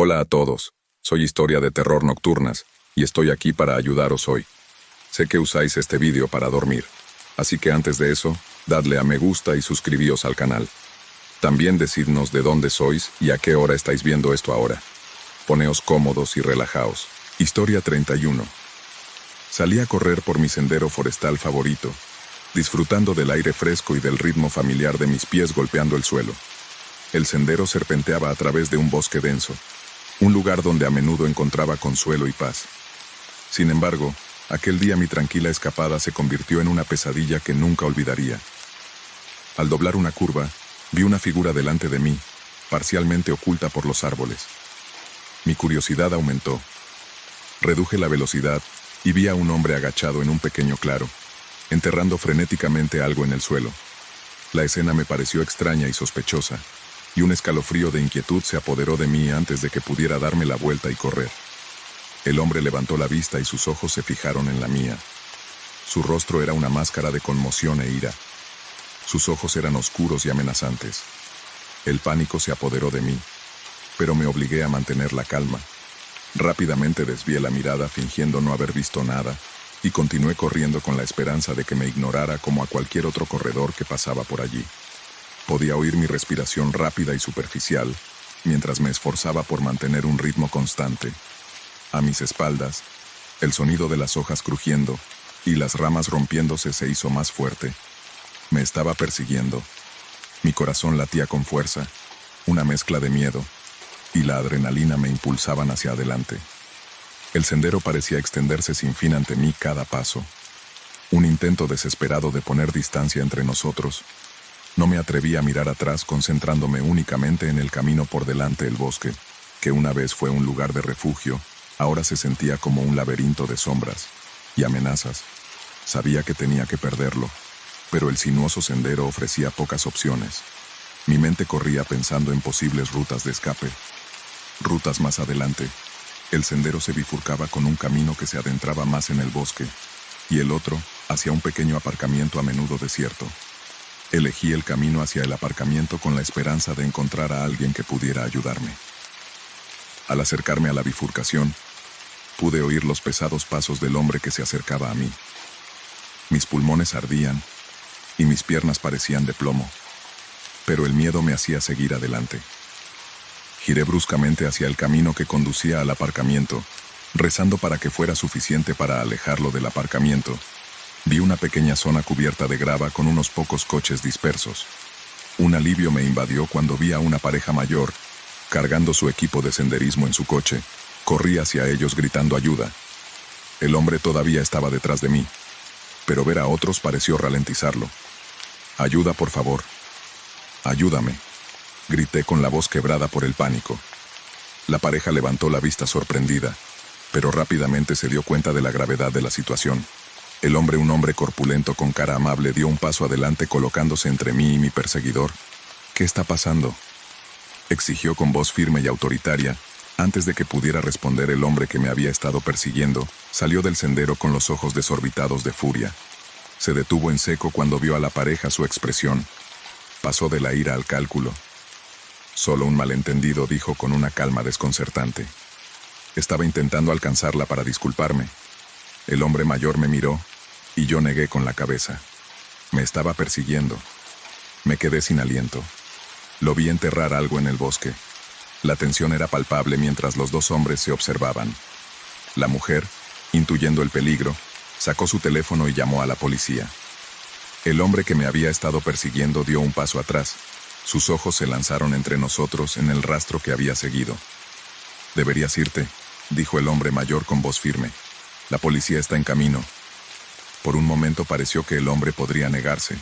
Hola a todos, soy Historia de Terror Nocturnas, y estoy aquí para ayudaros hoy. Sé que usáis este vídeo para dormir, así que antes de eso, dadle a me gusta y suscribíos al canal. También decidnos de dónde sois y a qué hora estáis viendo esto ahora. Poneos cómodos y relajaos. Historia 31. Salí a correr por mi sendero forestal favorito, disfrutando del aire fresco y del ritmo familiar de mis pies golpeando el suelo. El sendero serpenteaba a través de un bosque denso, un lugar donde a menudo encontraba consuelo y paz. Sin embargo, aquel día mi tranquila escapada se convirtió en una pesadilla que nunca olvidaría. Al doblar una curva, vi una figura delante de mí, parcialmente oculta por los árboles. Mi curiosidad aumentó. Reduje la velocidad y vi a un hombre agachado en un pequeño claro, enterrando frenéticamente algo en el suelo. La escena me pareció extraña y sospechosa, y un escalofrío de inquietud se apoderó de mí antes de que pudiera darme la vuelta y correr. El hombre levantó la vista y sus ojos se fijaron en la mía. Su rostro era una máscara de conmoción e ira. Sus ojos eran oscuros y amenazantes. El pánico se apoderó de mí, pero me obligué a mantener la calma. Rápidamente desvié la mirada fingiendo no haber visto nada, y continué corriendo con la esperanza de que me ignorara como a cualquier otro corredor que pasaba por allí. Podía oír mi respiración rápida y superficial, mientras me esforzaba por mantener un ritmo constante. A mis espaldas, el sonido de las hojas crujiendo y las ramas rompiéndose se hizo más fuerte. Me estaba persiguiendo. Mi corazón latía con fuerza, una mezcla de miedo, y la adrenalina me impulsaban hacia adelante. El sendero parecía extenderse sin fin ante mí cada paso. Un intento desesperado de poner distancia entre nosotros. No me atreví a mirar atrás, concentrándome únicamente en el camino por delante del bosque, que una vez fue un lugar de refugio, ahora se sentía como un laberinto de sombras y amenazas. Sabía que tenía que perderlo, pero el sinuoso sendero ofrecía pocas opciones. Mi mente corría pensando en posibles rutas de escape. Rutas más adelante, el sendero se bifurcaba con un camino que se adentraba más en el bosque, y el otro hacia un pequeño aparcamiento a menudo desierto. Elegí el camino hacia el aparcamiento con la esperanza de encontrar a alguien que pudiera ayudarme. Al acercarme a la bifurcación, pude oír los pesados pasos del hombre que se acercaba a mí. Mis pulmones ardían y mis piernas parecían de plomo, pero el miedo me hacía seguir adelante. Giré bruscamente hacia el camino que conducía al aparcamiento, rezando para que fuera suficiente para alejarlo del aparcamiento. Vi una pequeña zona cubierta de grava con unos pocos coches dispersos. Un alivio me invadió cuando vi a una pareja mayor, cargando su equipo de senderismo en su coche. Corrí hacia ellos gritando ayuda. El hombre todavía estaba detrás de mí, pero ver a otros pareció ralentizarlo. «Ayuda, por favor. Ayúdame», grité con la voz quebrada por el pánico. La pareja levantó la vista sorprendida, pero rápidamente se dio cuenta de la gravedad de la situación. El hombre, un hombre corpulento con cara amable, dio un paso adelante colocándose entre mí y mi perseguidor. «¿Qué está pasando?», exigió con voz firme y autoritaria. Antes de que pudiera responder, el hombre que me había estado persiguiendo salió del sendero con los ojos desorbitados de furia. Se detuvo en seco cuando vio a la pareja. Su expresión pasó de la ira al cálculo. «Solo un malentendido», dijo con una calma desconcertante. Estaba intentando alcanzarla para disculparme. El hombre mayor me miró, y yo negué con la cabeza. Me estaba persiguiendo. Me quedé sin aliento. Lo vi enterrar algo en el bosque. La tensión era palpable mientras los dos hombres se observaban. La mujer, intuyendo el peligro, sacó su teléfono y llamó a la policía. El hombre que me había estado persiguiendo dio un paso atrás. Sus ojos se lanzaron entre nosotros en el rastro que había seguido. «Deberías irte», dijo el hombre mayor con voz firme. «La policía está en camino». Por un momento pareció que el hombre podría negarse,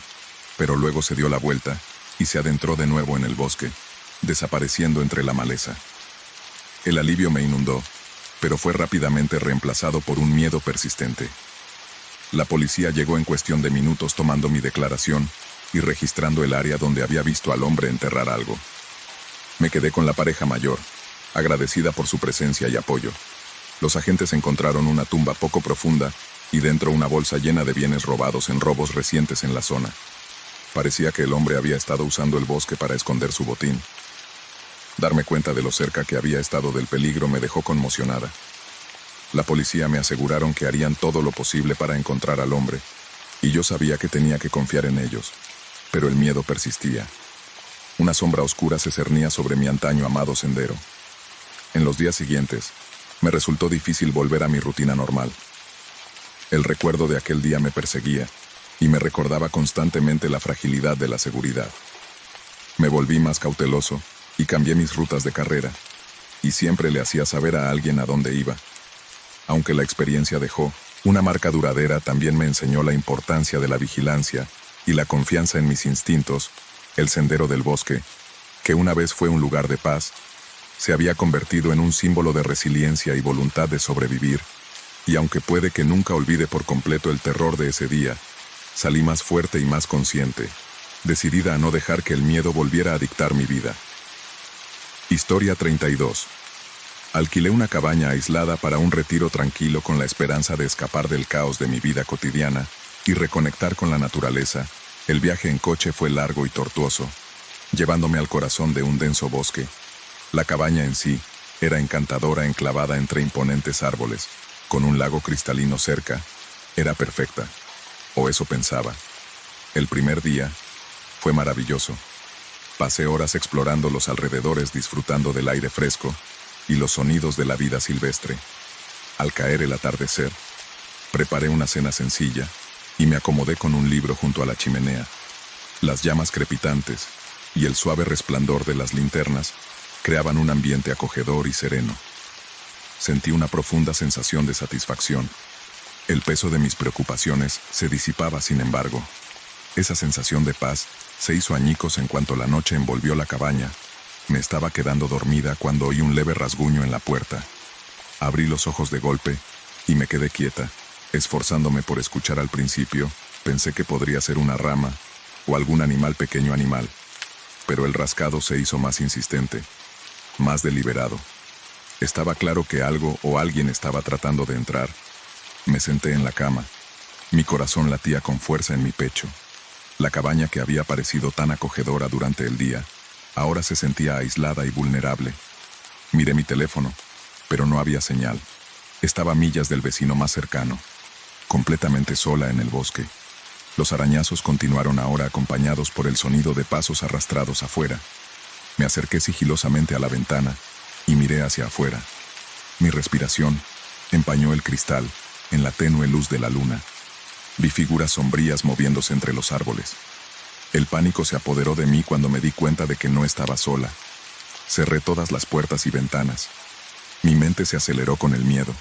pero luego se dio la vuelta y se adentró de nuevo en el bosque, desapareciendo entre la maleza. El alivio me inundó, pero fue rápidamente reemplazado por un miedo persistente. La policía llegó en cuestión de minutos tomando mi declaración y registrando el área donde había visto al hombre enterrar algo. Me quedé con la pareja mayor, agradecida por su presencia y apoyo. Los agentes encontraron una tumba poco profunda y dentro una bolsa llena de bienes robados en robos recientes en la zona. Parecía que el hombre había estado usando el bosque para esconder su botín. Darme cuenta de lo cerca que había estado del peligro me dejó conmocionada. La policía me aseguraron que harían todo lo posible para encontrar al hombre, y yo sabía que tenía que confiar en ellos, pero el miedo persistía. Una sombra oscura se cernía sobre mi antaño amado sendero. En los días siguientes, me resultó difícil volver a mi rutina normal. El recuerdo de aquel día me perseguía, y me recordaba constantemente la fragilidad de la seguridad. Me volví más cauteloso, y cambié mis rutas de carrera, y siempre le hacía saber a alguien a dónde iba. Aunque la experiencia dejó una marca duradera, también me enseñó la importancia de la vigilancia y la confianza en mis instintos. El sendero del bosque, que una vez fue un lugar de paz, se había convertido en un símbolo de resiliencia y voluntad de sobrevivir, y aunque puede que nunca olvide por completo el terror de ese día, salí más fuerte y más consciente, decidida a no dejar que el miedo volviera a dictar mi vida. Historia 32. Alquilé una cabaña aislada para un retiro tranquilo con la esperanza de escapar del caos de mi vida cotidiana y reconectar con la naturaleza. El viaje en coche fue largo y tortuoso, llevándome al corazón de un denso bosque. La cabaña en sí era encantadora, enclavada entre imponentes árboles, con un lago cristalino cerca. Era perfecta, o eso pensaba. El primer día fue maravilloso. Pasé horas explorando los alrededores, disfrutando del aire fresco y los sonidos de la vida silvestre. Al caer el atardecer, preparé una cena sencilla y me acomodé con un libro junto a la chimenea. Las llamas crepitantes y el suave resplandor de las linternas creaban un ambiente acogedor y sereno. Sentí una profunda sensación de satisfacción. El peso de mis preocupaciones se disipaba, sin embargo. Esa sensación de paz se hizo añicos en cuanto la noche envolvió la cabaña. Me estaba quedando dormida cuando oí un leve rasguño en la puerta. Abrí los ojos de golpe y me quedé quieta, esforzándome por escuchar. Al principio, pensé que podría ser una rama o algún pequeño animal, pero el rascado se hizo más insistente, más deliberado. Estaba claro que algo o alguien estaba tratando de entrar. Me senté en la cama. Mi corazón latía con fuerza en mi pecho. La cabaña, que había parecido tan acogedora durante el día, ahora se sentía aislada y vulnerable. Miré mi teléfono, pero no había señal. Estaba a millas del vecino más cercano, completamente sola en el bosque. Los arañazos continuaron, ahora acompañados por el sonido de pasos arrastrados afuera. Me acerqué sigilosamente a la ventana y miré hacia afuera. Mi respiración empañó el cristal en la tenue luz de la luna. Vi figuras sombrías moviéndose entre los árboles. El pánico se apoderó de mí cuando me di cuenta de que no estaba sola. Cerré todas las puertas y ventanas. Mi mente se aceleró con el miedo.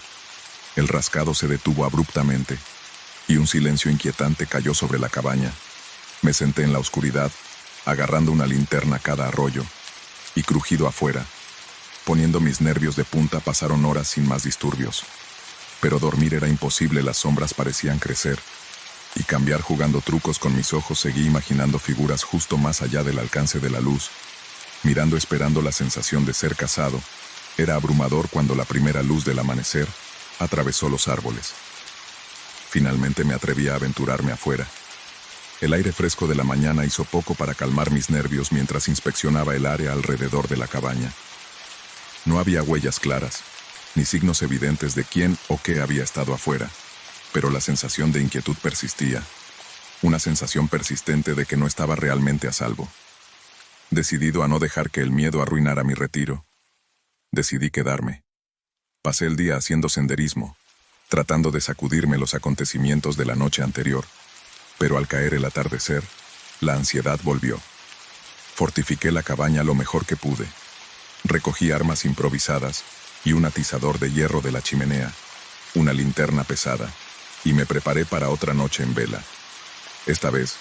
El rascado se detuvo abruptamente, y un silencio inquietante cayó sobre la cabaña. Me senté en la oscuridad, agarrando una linterna a cada arroyo, y crujido afuera. Poniendo mis nervios de punta, pasaron horas sin más disturbios. Pero dormir era imposible, las sombras parecían crecer y cambiar. Jugando trucos con mis ojos, seguí imaginando figuras justo más allá del alcance de la luz, mirando, esperando la sensación de ser cazado. Era abrumador cuando la primera luz del amanecer atravesó los árboles. Finalmente me atreví a aventurarme afuera. El aire fresco de la mañana hizo poco para calmar mis nervios mientras inspeccionaba el área alrededor de la cabaña. No había huellas claras, ni signos evidentes de quién o qué había estado afuera, pero la sensación de inquietud persistía, una sensación persistente de que no estaba realmente a salvo. Decidido a no dejar que el miedo arruinara mi retiro, decidí quedarme. Pasé el día haciendo senderismo, tratando de sacudirme los acontecimientos de la noche anterior, pero al caer el atardecer, la ansiedad volvió. Fortifiqué la cabaña lo mejor que pude. Recogí armas improvisadas y un atizador de hierro de la chimenea, una linterna pesada, y me preparé para otra noche en vela. Esta vez,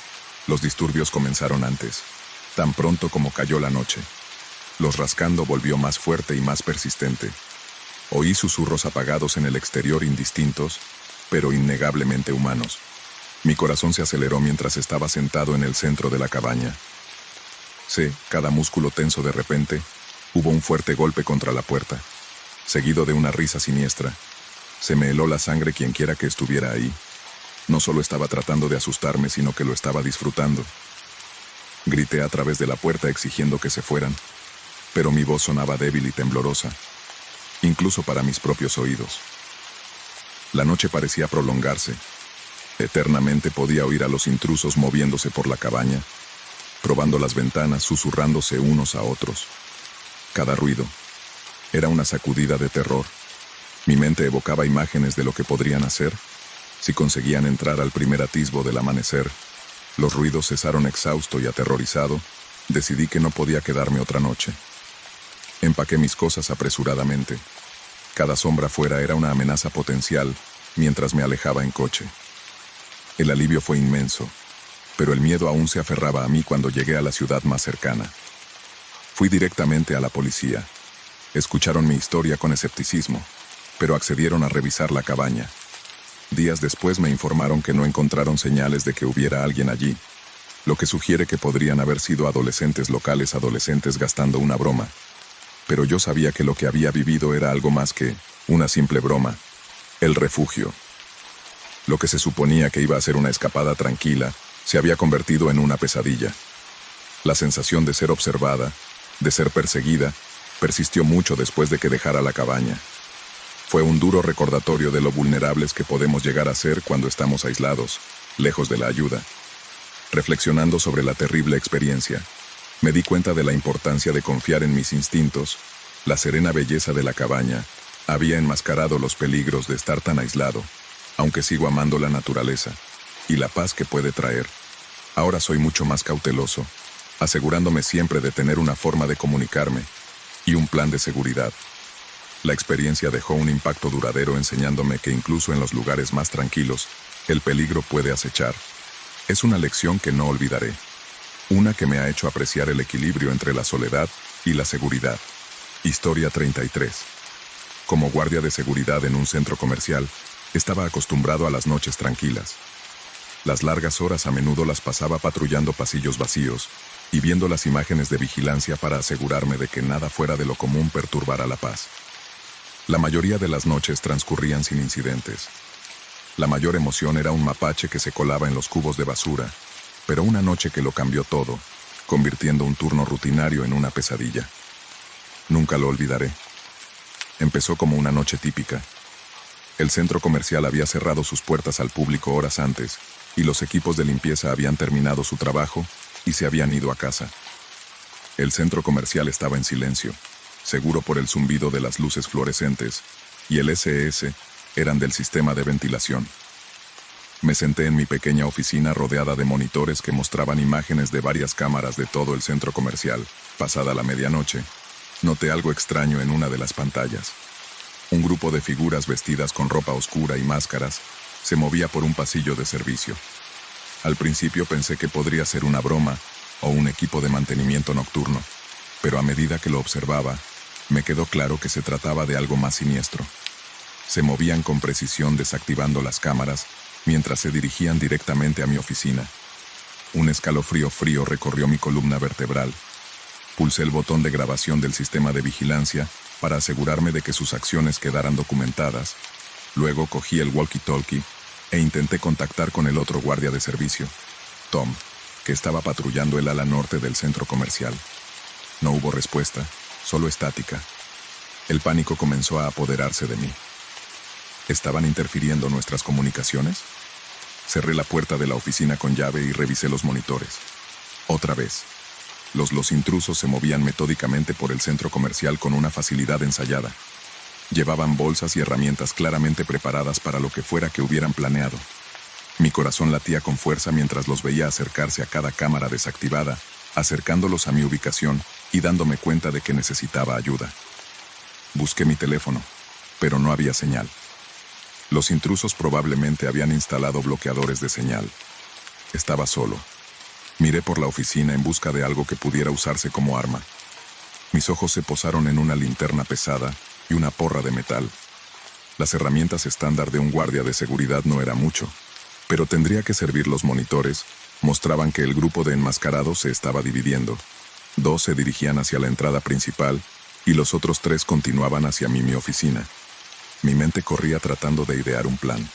los disturbios comenzaron antes, tan pronto como cayó la noche. Los rascando volvió más fuerte y más persistente. Oí susurros apagados en el exterior, indistintos, pero innegablemente humanos. Mi corazón se aceleró mientras estaba sentado en el centro de la cabaña. Sé, cada músculo tenso. De repente, hubo un fuerte golpe contra la puerta, seguido de una risa siniestra. Se me heló la sangre. Quienquiera que estuviera ahí no solo estaba tratando de asustarme, sino que lo estaba disfrutando. Grité a través de la puerta exigiendo que se fueran, pero mi voz sonaba débil y temblorosa, incluso para mis propios oídos. La noche parecía prolongarse. Eternamente podía oír a los intrusos moviéndose por la cabaña, probando las ventanas, susurrándose unos a otros. Cada ruido era una sacudida de terror. Mi mente evocaba imágenes de lo que podrían hacer si conseguían entrar al primer atisbo del amanecer. Los ruidos cesaron. Exhausto y aterrorizado, decidí que no podía quedarme otra noche. Empaqué mis cosas apresuradamente. Cada sombra fuera era una amenaza potencial mientras me alejaba en coche. El alivio fue inmenso, pero el miedo aún se aferraba a mí cuando llegué a la ciudad más cercana. Fui directamente a la policía. Escucharon mi historia con escepticismo, pero accedieron a revisar la cabaña. Días después me informaron que no encontraron señales de que hubiera alguien allí, lo que sugiere que podrían haber sido adolescentes locales, adolescentes gastando una broma. Pero yo sabía que lo que había vivido era algo más que una simple broma. El refugio. Lo que se suponía que iba a ser una escapada tranquila, se había convertido en una pesadilla. La sensación de ser observada, de ser perseguida, persistió mucho después de que dejara la cabaña. Fue un duro recordatorio de lo vulnerables que podemos llegar a ser cuando estamos aislados, lejos de la ayuda. Reflexionando sobre la terrible experiencia, me di cuenta de la importancia de confiar en mis instintos. La serena belleza de la cabaña había enmascarado los peligros de estar tan aislado, aunque sigo amando la naturaleza y la paz que puede traer. Ahora soy mucho más cauteloso, asegurándome siempre de tener una forma de comunicarme y un plan de seguridad. La experiencia dejó un impacto duradero enseñándome que incluso en los lugares más tranquilos, el peligro puede acechar. Es una lección que no olvidaré. Una que me ha hecho apreciar el equilibrio entre la soledad y la seguridad. Historia 33. Como guardia de seguridad en un centro comercial, estaba acostumbrado a las noches tranquilas. Las largas horas a menudo las pasaba patrullando pasillos vacíos y viendo las imágenes de vigilancia para asegurarme de que nada fuera de lo común perturbara la paz. La mayoría de las noches transcurrían sin incidentes. La mayor emoción era un mapache que se colaba en los cubos de basura, pero una noche que lo cambió todo, convirtiendo un turno rutinario en una pesadilla. Nunca lo olvidaré. Empezó como una noche típica. El centro comercial había cerrado sus puertas al público horas antes, y los equipos de limpieza habían terminado su trabajo y se habían ido a casa. El centro comercial estaba en silencio, seguro por el zumbido de las luces fluorescentes, y el SS eran del sistema de ventilación. Me senté en mi pequeña oficina rodeada de monitores que mostraban imágenes de varias cámaras de todo el centro comercial. Pasada la medianoche, noté algo extraño en una de las pantallas. Un grupo de figuras vestidas con ropa oscura y máscaras se movía por un pasillo de servicio. Al principio pensé que podría ser una broma o un equipo de mantenimiento nocturno, pero a medida que lo observaba, me quedó claro que se trataba de algo más siniestro. Se movían con precisión desactivando las cámaras mientras se dirigían directamente a mi oficina. Un escalofrío frío recorrió mi columna vertebral. Pulsé el botón de grabación del sistema de vigilancia para asegurarme de que sus acciones quedaran documentadas. Luego cogí el walkie-talkie e intenté contactar con el otro guardia de servicio, Tom, que estaba patrullando el ala norte del centro comercial. No hubo respuesta, solo estática. El pánico comenzó a apoderarse de mí. ¿Estaban interfiriendo nuestras comunicaciones? Cerré la puerta de la oficina con llave y revisé los monitores. Otra vez. Los intrusos se movían metódicamente por el centro comercial con una facilidad ensayada. Llevaban bolsas y herramientas claramente preparadas para lo que fuera que hubieran planeado. Mi corazón latía con fuerza mientras los veía acercarse a cada cámara desactivada, acercándolos a mi ubicación y dándome cuenta de que necesitaba ayuda. Busqué mi teléfono, pero no había señal. Los intrusos probablemente habían instalado bloqueadores de señal. Estaba solo. Miré por la oficina en busca de algo que pudiera usarse como arma. Mis ojos se posaron en una linterna pesada y una porra de metal. Las herramientas estándar de un guardia de seguridad no era mucho, pero tendría que servir. Los monitores mostraban que el grupo de enmascarados se estaba dividiendo. 2 se dirigían hacia la entrada principal y los otros 3 continuaban hacia mi oficina. Mi mente corría tratando de idear un plan.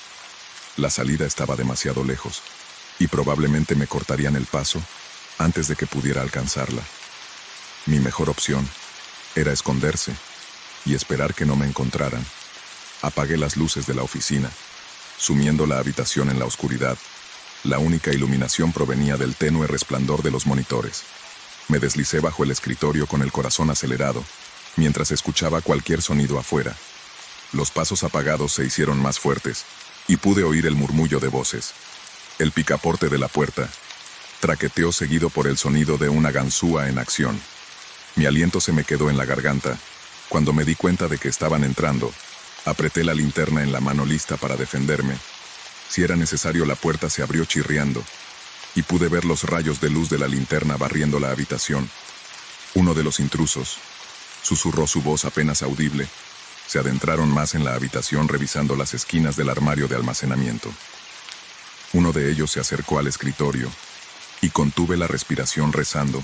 La salida estaba demasiado lejos y probablemente me cortarían el paso antes de que pudiera alcanzarla. Mi mejor opción Era esconderse y esperar que no me encontraran. Apagué las luces de la oficina, sumiendo la habitación en la oscuridad. La única iluminación provenía del tenue resplandor de los monitores. Me deslicé bajo el escritorio con el corazón acelerado, mientras escuchaba cualquier sonido afuera. Los pasos apagados se hicieron más fuertes, y pude oír el murmullo de voces. El picaporte de la puerta traqueteó seguido por el sonido de una ganzúa en acción. Mi aliento se me quedó en la garganta. Cuando me di cuenta de que estaban entrando, apreté la linterna en la mano lista para defenderme. Si era necesario, la puerta se abrió chirriando, y pude ver los rayos de luz de la linterna barriendo la habitación. Uno de los intrusos susurró su voz apenas audible. Se adentraron más en la habitación revisando las esquinas del armario de almacenamiento. Uno de ellos se acercó al escritorio, y contuve la respiración rezando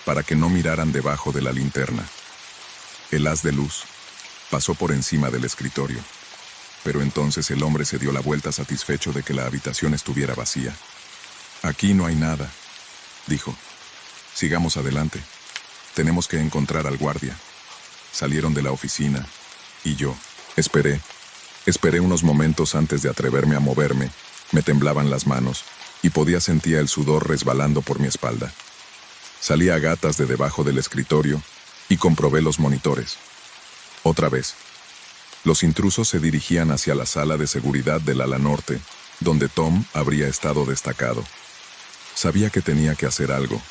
para que no miraran debajo de la linterna. El haz de luz pasó por encima del escritorio, pero entonces el hombre se dio la vuelta satisfecho de que la habitación estuviera vacía. «Aquí no hay nada», dijo. «Sigamos adelante. Tenemos que encontrar al guardia». Salieron de la oficina, y yo esperé unos momentos antes de atreverme a moverme. Me temblaban las manos, y podía sentir el sudor resbalando por mi espalda. Salí a gatas de debajo del escritorio, y comprobé los monitores. Otra vez. Los intrusos se dirigían hacia la sala de seguridad del ala norte, donde Tom habría estado destacado. Sabía que tenía que hacer algo.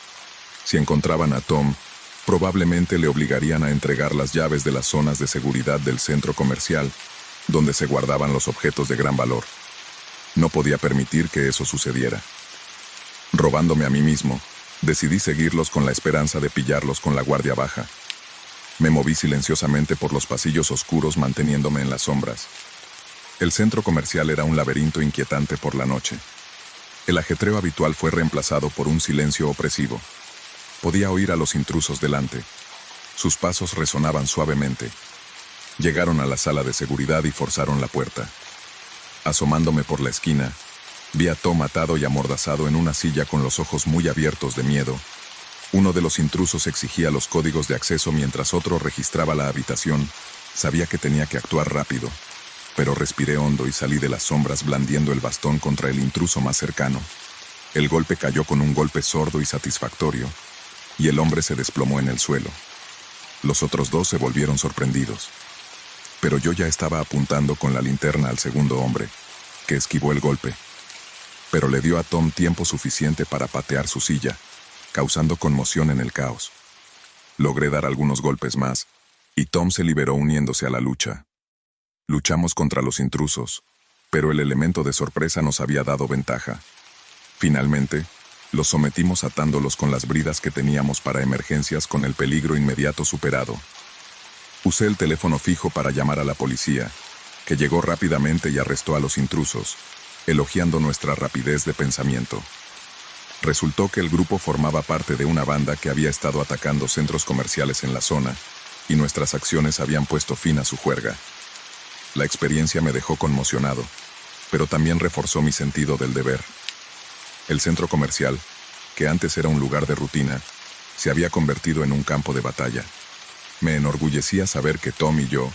Si encontraban a Tom, probablemente le obligarían a entregar las llaves de las zonas de seguridad del centro comercial, donde se guardaban los objetos de gran valor. No podía permitir que eso sucediera. Robándome a mí mismo, decidí seguirlos con la esperanza de pillarlos con la guardia baja. Me moví silenciosamente por los pasillos oscuros manteniéndome en las sombras. El centro comercial era un laberinto inquietante por la noche. El ajetreo habitual fue reemplazado por un silencio opresivo. Podía oír a los intrusos delante. Sus pasos resonaban suavemente. Llegaron a la sala de seguridad y forzaron la puerta. Asomándome por la esquina, vi a Tom atado y amordazado en una silla con los ojos muy abiertos de miedo. Uno de los intrusos exigía los códigos de acceso mientras otro registraba la habitación. Sabía que tenía que actuar rápido, pero respiré hondo y salí de las sombras blandiendo el bastón contra el intruso más cercano. El golpe cayó con un golpe sordo y satisfactorio, y el hombre se desplomó en el suelo. Los otros dos se volvieron sorprendidos. Pero yo ya estaba apuntando con la linterna al segundo hombre, que esquivó el golpe. Pero le dio a Tom tiempo suficiente para patear su silla, causando conmoción en el caos. Logré dar algunos golpes más, y Tom se liberó uniéndose a la lucha. Luchamos contra los intrusos, pero el elemento de sorpresa nos había dado ventaja. Finalmente, los sometimos atándolos con las bridas que teníamos para emergencias con el peligro inmediato superado. Usé el teléfono fijo para llamar a la policía, que llegó rápidamente y arrestó a los intrusos, elogiando nuestra rapidez de pensamiento. Resultó que el grupo formaba parte de una banda que había estado atacando centros comerciales en la zona, y nuestras acciones habían puesto fin a su juerga. La experiencia me dejó conmocionado, pero también reforzó mi sentido del deber. El centro comercial, que antes era un lugar de rutina, se había convertido en un campo de batalla. Me enorgullecía saber que Tom y yo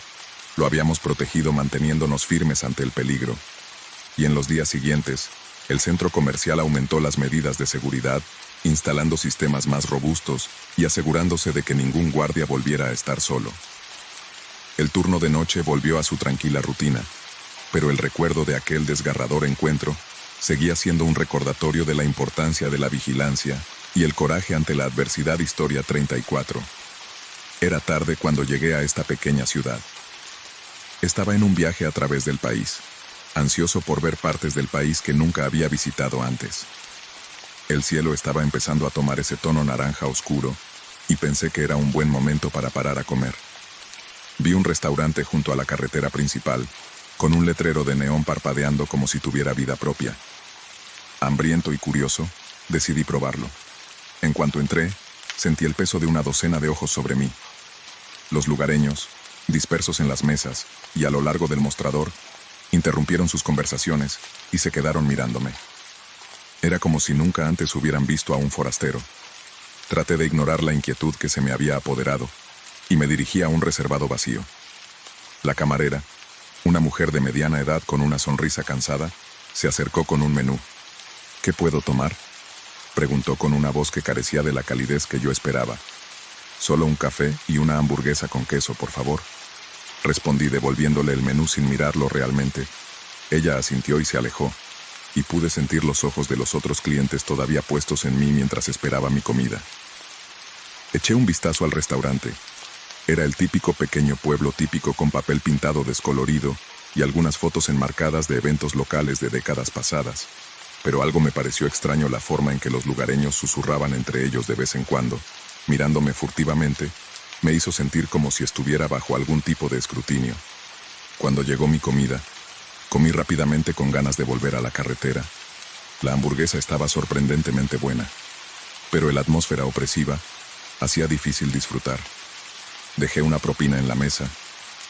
lo habíamos protegido manteniéndonos firmes ante el peligro. Y en los días siguientes, el centro comercial aumentó las medidas de seguridad, instalando sistemas más robustos y asegurándose de que ningún guardia volviera a estar solo. El turno de noche volvió a su tranquila rutina, pero el recuerdo de aquel desgarrador encuentro seguía siendo un recordatorio de la importancia de la vigilancia y el coraje ante la adversidad. Historia 34. Era tarde cuando llegué a esta pequeña ciudad. Estaba en un viaje a través del país, ansioso por ver partes del país que nunca había visitado antes. El cielo estaba empezando a tomar ese tono naranja oscuro, y pensé que era un buen momento para parar a comer. Vi un restaurante junto a la carretera principal, con un letrero de neón parpadeando como si tuviera vida propia. Hambriento y curioso, decidí probarlo. En cuanto entré, sentí el peso de una docena de ojos sobre mí. Los lugareños, dispersos en las mesas y a lo largo del mostrador, interrumpieron sus conversaciones y se quedaron mirándome. Era como si nunca antes hubieran visto a un forastero. Traté de ignorar la inquietud que se me había apoderado, y me dirigí a un reservado vacío. La camarera, una mujer de mediana edad con una sonrisa cansada, se acercó con un menú. ¿Qué puedo tomar?, preguntó con una voz que carecía de la calidez que yo esperaba. Solo un café y una hamburguesa con queso, por favor, respondí devolviéndole el menú sin mirarlo realmente. Ella asintió y se alejó, y pude sentir los ojos de los otros clientes todavía puestos en mí mientras esperaba mi comida. Eché un vistazo al restaurante. Era el típico pequeño pueblo típico con papel pintado descolorido y algunas fotos enmarcadas de eventos locales de décadas pasadas. Pero algo me pareció extraño: la forma en que los lugareños susurraban entre ellos de vez en cuando, mirándome furtivamente, me hizo sentir como si estuviera bajo algún tipo de escrutinio. Cuando llegó mi comida, comí rápidamente con ganas de volver a la carretera. La hamburguesa estaba sorprendentemente buena, pero la atmósfera opresiva hacía difícil disfrutar. Dejé una propina en la mesa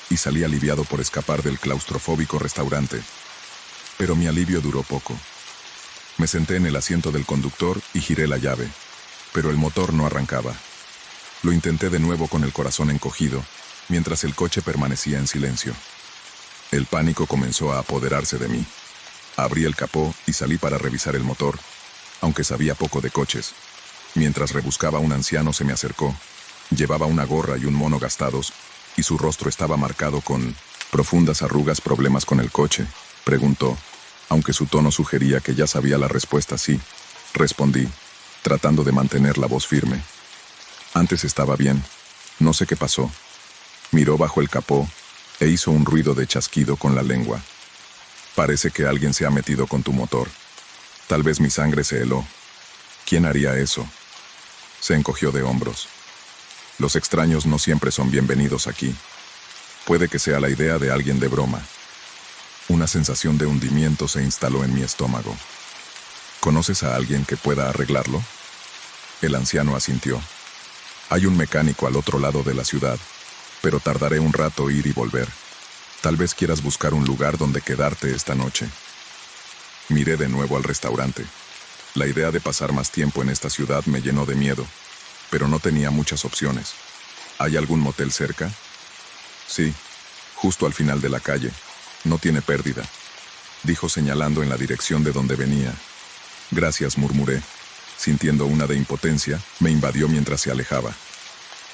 y salí aliviado por escapar del claustrofóbico restaurante. Pero mi alivio duró poco. Me senté en el asiento del conductor y giré la llave, pero el motor no arrancaba. Lo intenté de nuevo con el corazón encogido, mientras el coche permanecía en silencio. El pánico comenzó a apoderarse de mí. Abrí el capó y salí para revisar el motor, aunque sabía poco de coches. Mientras rebuscaba, un anciano se me acercó. Llevaba una gorra y un mono gastados, y su rostro estaba marcado con profundas arrugas. ¿Problemas con el coche?, preguntó, aunque su tono sugería que ya sabía la respuesta. Sí, respondí, tratando de mantener la voz firme. Antes estaba bien, no sé qué pasó. Miró bajo el capó e hizo un ruido de chasquido con la lengua. Parece que alguien se ha metido con tu motor. Tal vez mi sangre se heló. ¿Quién haría eso? Se encogió de hombros. Los extraños no siempre son bienvenidos aquí. Puede que sea la idea de alguien de broma. Una sensación de hundimiento se instaló en mi estómago. ¿Conoces a alguien que pueda arreglarlo?, el anciano asintió. Hay un mecánico al otro lado de la ciudad, pero tardaré un rato ir y volver. Tal vez quieras buscar un lugar donde quedarte esta noche. Miré de nuevo al restaurante. La idea de pasar más tiempo en esta ciudad me llenó de miedo, pero no tenía muchas opciones. ¿Hay algún motel cerca? Sí, justo al final de la calle. No tiene pérdida, dijo señalando en la dirección de donde venía. Gracias, murmuré. Sintiendo una de impotencia, me invadió mientras se alejaba.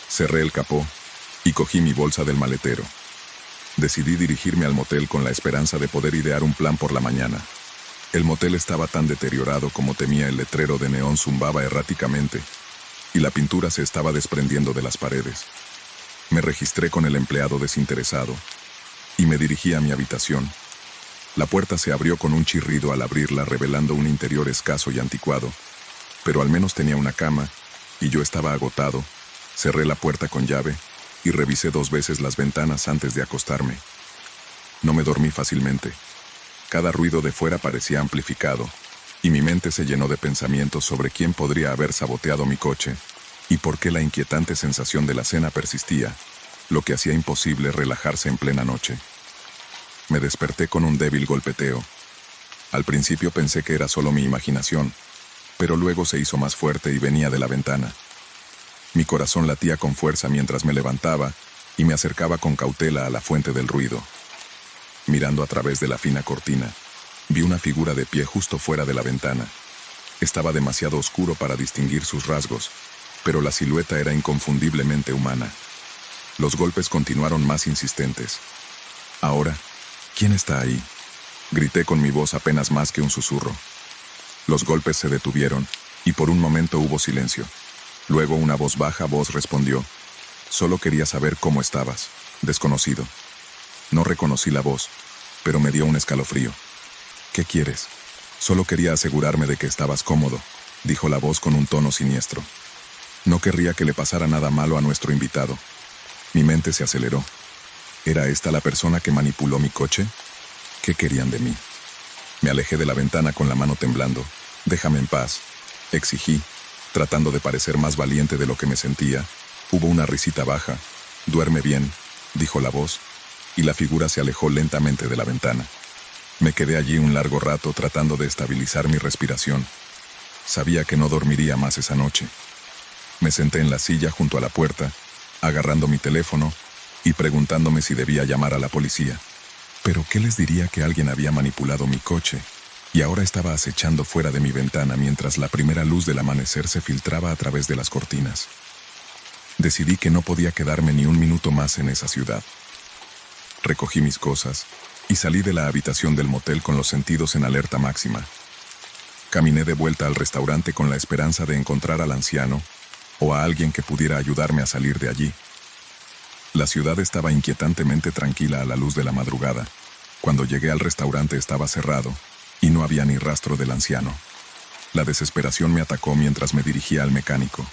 Cerré el capó y cogí mi bolsa del maletero. Decidí dirigirme al motel con la esperanza de poder idear un plan por la mañana. El motel estaba tan deteriorado como temía. El letrero de neón zumbaba erráticamente y la pintura se estaba desprendiendo de las paredes. Me registré con el empleado desinteresado y me dirigí a mi habitación. La puerta se abrió con un chirrido al abrirla, revelando un interior escaso y anticuado, pero al menos tenía una cama, y yo estaba agotado. Cerré la puerta con llave y revisé 2 veces las ventanas antes de acostarme. No me dormí fácilmente. Cada ruido de fuera parecía amplificado, y mi mente se llenó de pensamientos sobre quién podría haber saboteado mi coche, y por qué la inquietante sensación de la cena persistía, lo que hacía imposible relajarse en plena noche. Me desperté con un débil golpeteo. Al principio pensé que era solo mi imaginación, pero luego se hizo más fuerte y venía de la ventana. Mi corazón latía con fuerza mientras me levantaba y me acercaba con cautela a la fuente del ruido. Mirando a través de la fina cortina, vi una figura de pie justo fuera de la ventana. Estaba demasiado oscuro para distinguir sus rasgos, pero la silueta era inconfundiblemente humana. Los golpes continuaron más insistentes. Ahora, ¿quién está ahí?, grité con mi voz apenas más que un susurro. Los golpes se detuvieron, y por un momento hubo silencio. Luego una voz baja respondió: «Solo quería saber cómo estabas, desconocido». No reconocí la voz, pero me dio un escalofrío. «¿Qué quieres?». «Solo quería asegurarme de que estabas cómodo», dijo la voz con un tono siniestro. No querría que le pasara nada malo a nuestro invitado. Mi mente se aceleró. ¿Era esta la persona que manipuló mi coche? ¿Qué querían de mí? Me alejé de la ventana con la mano temblando. «Déjame en paz», exigí, tratando de parecer más valiente de lo que me sentía. Hubo una risita baja. «Duerme bien», dijo la voz, y la figura se alejó lentamente de la ventana. Me quedé allí un largo rato tratando de estabilizar mi respiración. Sabía que no dormiría más esa noche. Me senté en la silla junto a la puerta agarrando mi teléfono y preguntándome si debía llamar a la policía. Pero ¿qué les diría que alguien había manipulado mi coche y ahora estaba acechando fuera de mi ventana mientras la primera luz del amanecer se filtraba a través de las cortinas? Decidí que no podía quedarme ni un minuto más en esa ciudad. Recogí mis cosas y salí de la habitación del motel con los sentidos en alerta máxima. Caminé de vuelta al restaurante con la esperanza de encontrar al anciano o a alguien que pudiera ayudarme a salir de allí. La ciudad estaba inquietantemente tranquila a la luz de la madrugada. Cuando llegué al restaurante estaba cerrado y no había ni rastro del anciano. La desesperación me atacó mientras me dirigía al mecánico.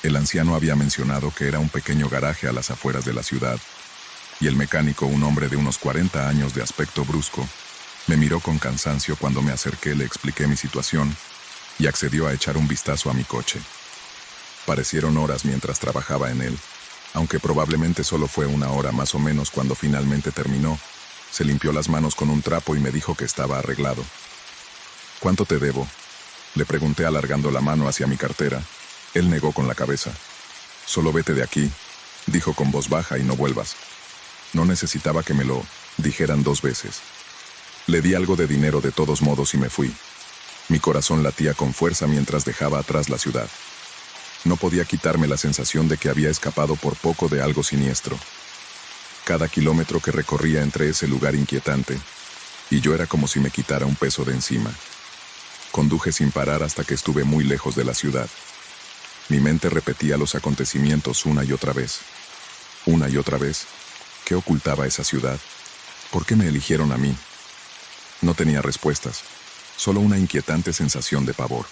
El anciano había mencionado que era un pequeño garaje a las afueras de la ciudad, y el mecánico, un hombre de unos 40 años de aspecto brusco, me miró con cansancio cuando me acerqué, le expliqué mi situación y accedió a echar un vistazo a mi coche. Parecieron horas mientras trabajaba en él, aunque probablemente solo fue una hora más o menos. Cuando finalmente terminó, se limpió las manos con un trapo y me dijo que estaba arreglado. ¿Cuánto te debo?, le pregunté alargando la mano hacia mi cartera. Él negó con la cabeza. Solo vete de aquí, dijo con voz baja, y no vuelvas. No necesitaba que me lo dijeran 2 veces. Le di algo de dinero de todos modos y me fui. Mi corazón latía con fuerza mientras dejaba atrás la ciudad. No podía quitarme la sensación de que había escapado por poco de algo siniestro. Cada kilómetro que recorría entre ese lugar inquietante, y yo era como si me quitara un peso de encima. Conduje sin parar hasta que estuve muy lejos de la ciudad. Mi mente repetía los acontecimientos una y otra vez. Una y otra vez. ¿Qué ocultaba esa ciudad? ¿Por qué me eligieron a mí? No tenía respuestas, solo una inquietante sensación de pavor.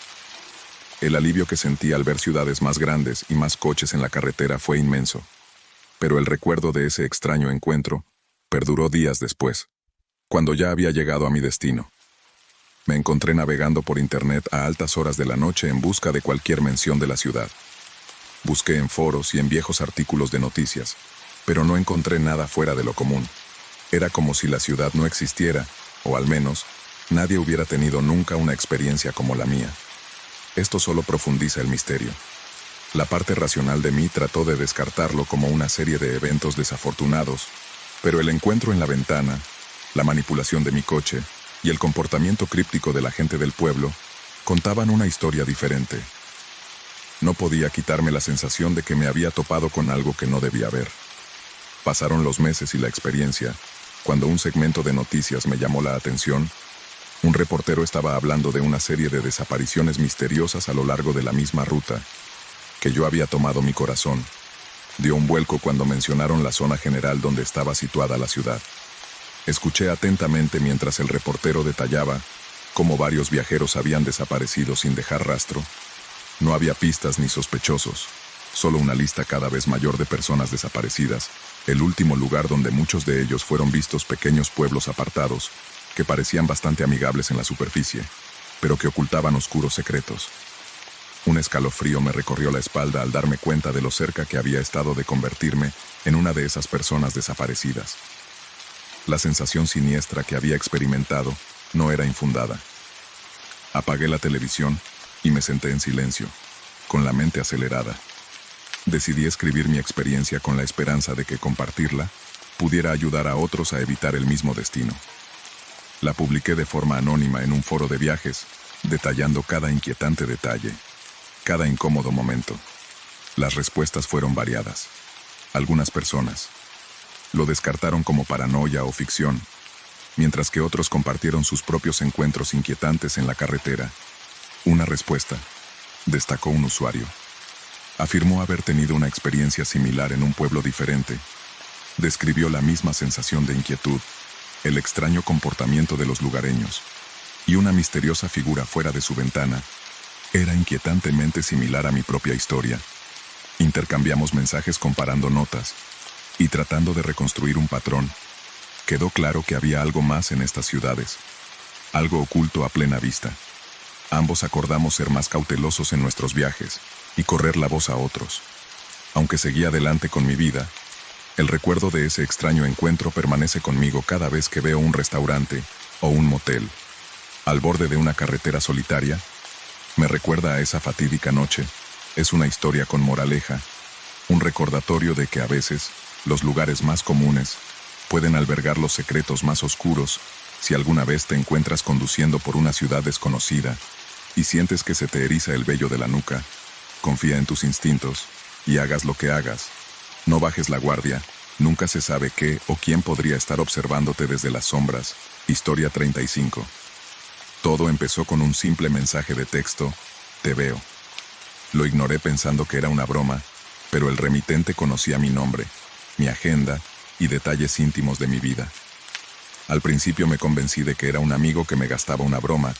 El alivio que sentí al ver ciudades más grandes y más coches en la carretera fue inmenso. Pero el recuerdo de ese extraño encuentro perduró días después, cuando ya había llegado a mi destino. Me encontré navegando por internet a altas horas de la noche en busca de cualquier mención de la ciudad. Busqué en foros y en viejos artículos de noticias, pero no encontré nada fuera de lo común. Era como si la ciudad no existiera, o al menos, nadie hubiera tenido nunca una experiencia como la mía. Esto solo profundiza el misterio. La parte racional de mí trató de descartarlo como una serie de eventos desafortunados, pero el encuentro en la ventana, la manipulación de mi coche y el comportamiento críptico de la gente del pueblo contaban una historia diferente. No podía quitarme la sensación de que me había topado con algo que no debía ver. Pasaron los meses y la experiencia, cuando un segmento de noticias me llamó la atención. Un reportero estaba hablando de una serie de desapariciones misteriosas a lo largo de la misma ruta que yo había tomado. Mi corazón dio un vuelco cuando mencionaron la zona general donde estaba situada la ciudad. Escuché atentamente mientras el reportero detallaba cómo varios viajeros habían desaparecido sin dejar rastro. No había pistas ni sospechosos, solo una lista cada vez mayor de personas desaparecidas. El último lugar donde muchos de ellos fueron vistos, pequeños pueblos apartados, que parecían bastante amigables en la superficie, pero que ocultaban oscuros secretos. Un escalofrío me recorrió la espalda al darme cuenta de lo cerca que había estado de convertirme en una de esas personas desaparecidas. La sensación siniestra que había experimentado no era infundada. Apagué la televisión y me senté en silencio, con la mente acelerada. Decidí escribir mi experiencia con la esperanza de que compartirla pudiera ayudar a otros a evitar el mismo destino. La publiqué de forma anónima en un foro de viajes, detallando cada inquietante detalle, cada incómodo momento. Las respuestas fueron variadas. Algunas personas lo descartaron como paranoia o ficción, mientras que otros compartieron sus propios encuentros inquietantes en la carretera. Una respuesta, destacó un usuario, afirmó haber tenido una experiencia similar en un pueblo diferente. Describió la misma sensación de inquietud, el extraño comportamiento de los lugareños, y una misteriosa figura fuera de su ventana. Era inquietantemente similar a mi propia historia. Intercambiamos mensajes comparando notas y tratando de reconstruir un patrón. Quedó claro que había algo más en estas ciudades, algo oculto a plena vista. Ambos acordamos ser más cautelosos en nuestros viajes y correr la voz a otros. Aunque seguía adelante con mi vida, el recuerdo de ese extraño encuentro permanece conmigo cada vez que veo un restaurante o un motel al borde de una carretera solitaria. Me recuerda a esa fatídica noche. Es una historia con moraleja, Un recordatorio de que a veces, los lugares más comunes pueden albergar los secretos más oscuros. Si alguna vez te encuentras conduciendo por una ciudad desconocida y sientes que se te eriza el vello de la nuca, confía en tus instintos y hagas lo que hagas. No bajes la guardia, nunca se sabe qué o quién podría estar observándote desde las sombras. Historia 35. Todo empezó con un simple mensaje de texto: te veo. Lo ignoré pensando que era una broma, pero el remitente conocía mi nombre, mi agenda y detalles íntimos de mi vida. Al principio me convencí de que era un amigo que me gastaba una broma,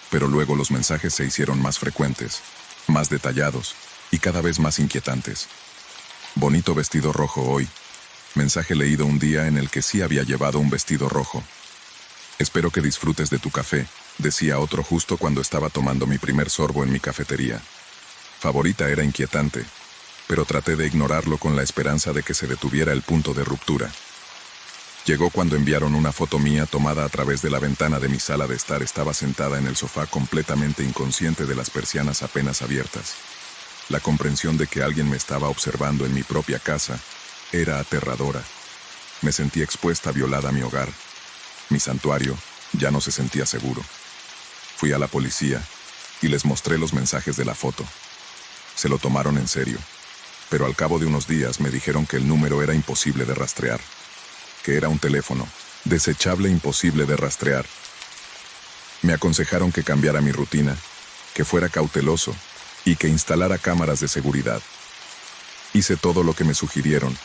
pero luego los mensajes se hicieron más frecuentes, más detallados y cada vez más inquietantes. Bonito vestido rojo hoy. Mensaje leído un día en el que sí había llevado un vestido rojo. Espero que disfrutes de tu café, decía otro justo cuando estaba tomando mi primer sorbo en mi cafetería. Favorita era inquietante, pero traté de ignorarlo con la esperanza de que se detuviera el punto de ruptura. Llegó cuando enviaron una foto mía tomada a través de la ventana de mi sala de estar. Estaba sentada en el sofá completamente inconsciente de las persianas apenas abiertas. La comprensión de que alguien me estaba observando en mi propia casa era aterradora. Me sentí expuesta, violada a mi hogar. Mi santuario ya no se sentía seguro. Fui a la policía y les mostré los mensajes de la foto. Se lo tomaron en serio, pero al cabo de unos días me dijeron que el número era imposible de rastrear, que era un teléfono desechable imposible de rastrear. Me aconsejaron que cambiara mi rutina, que fuera cauteloso y que instalara cámaras de seguridad. Hice todo lo que me sugirieron,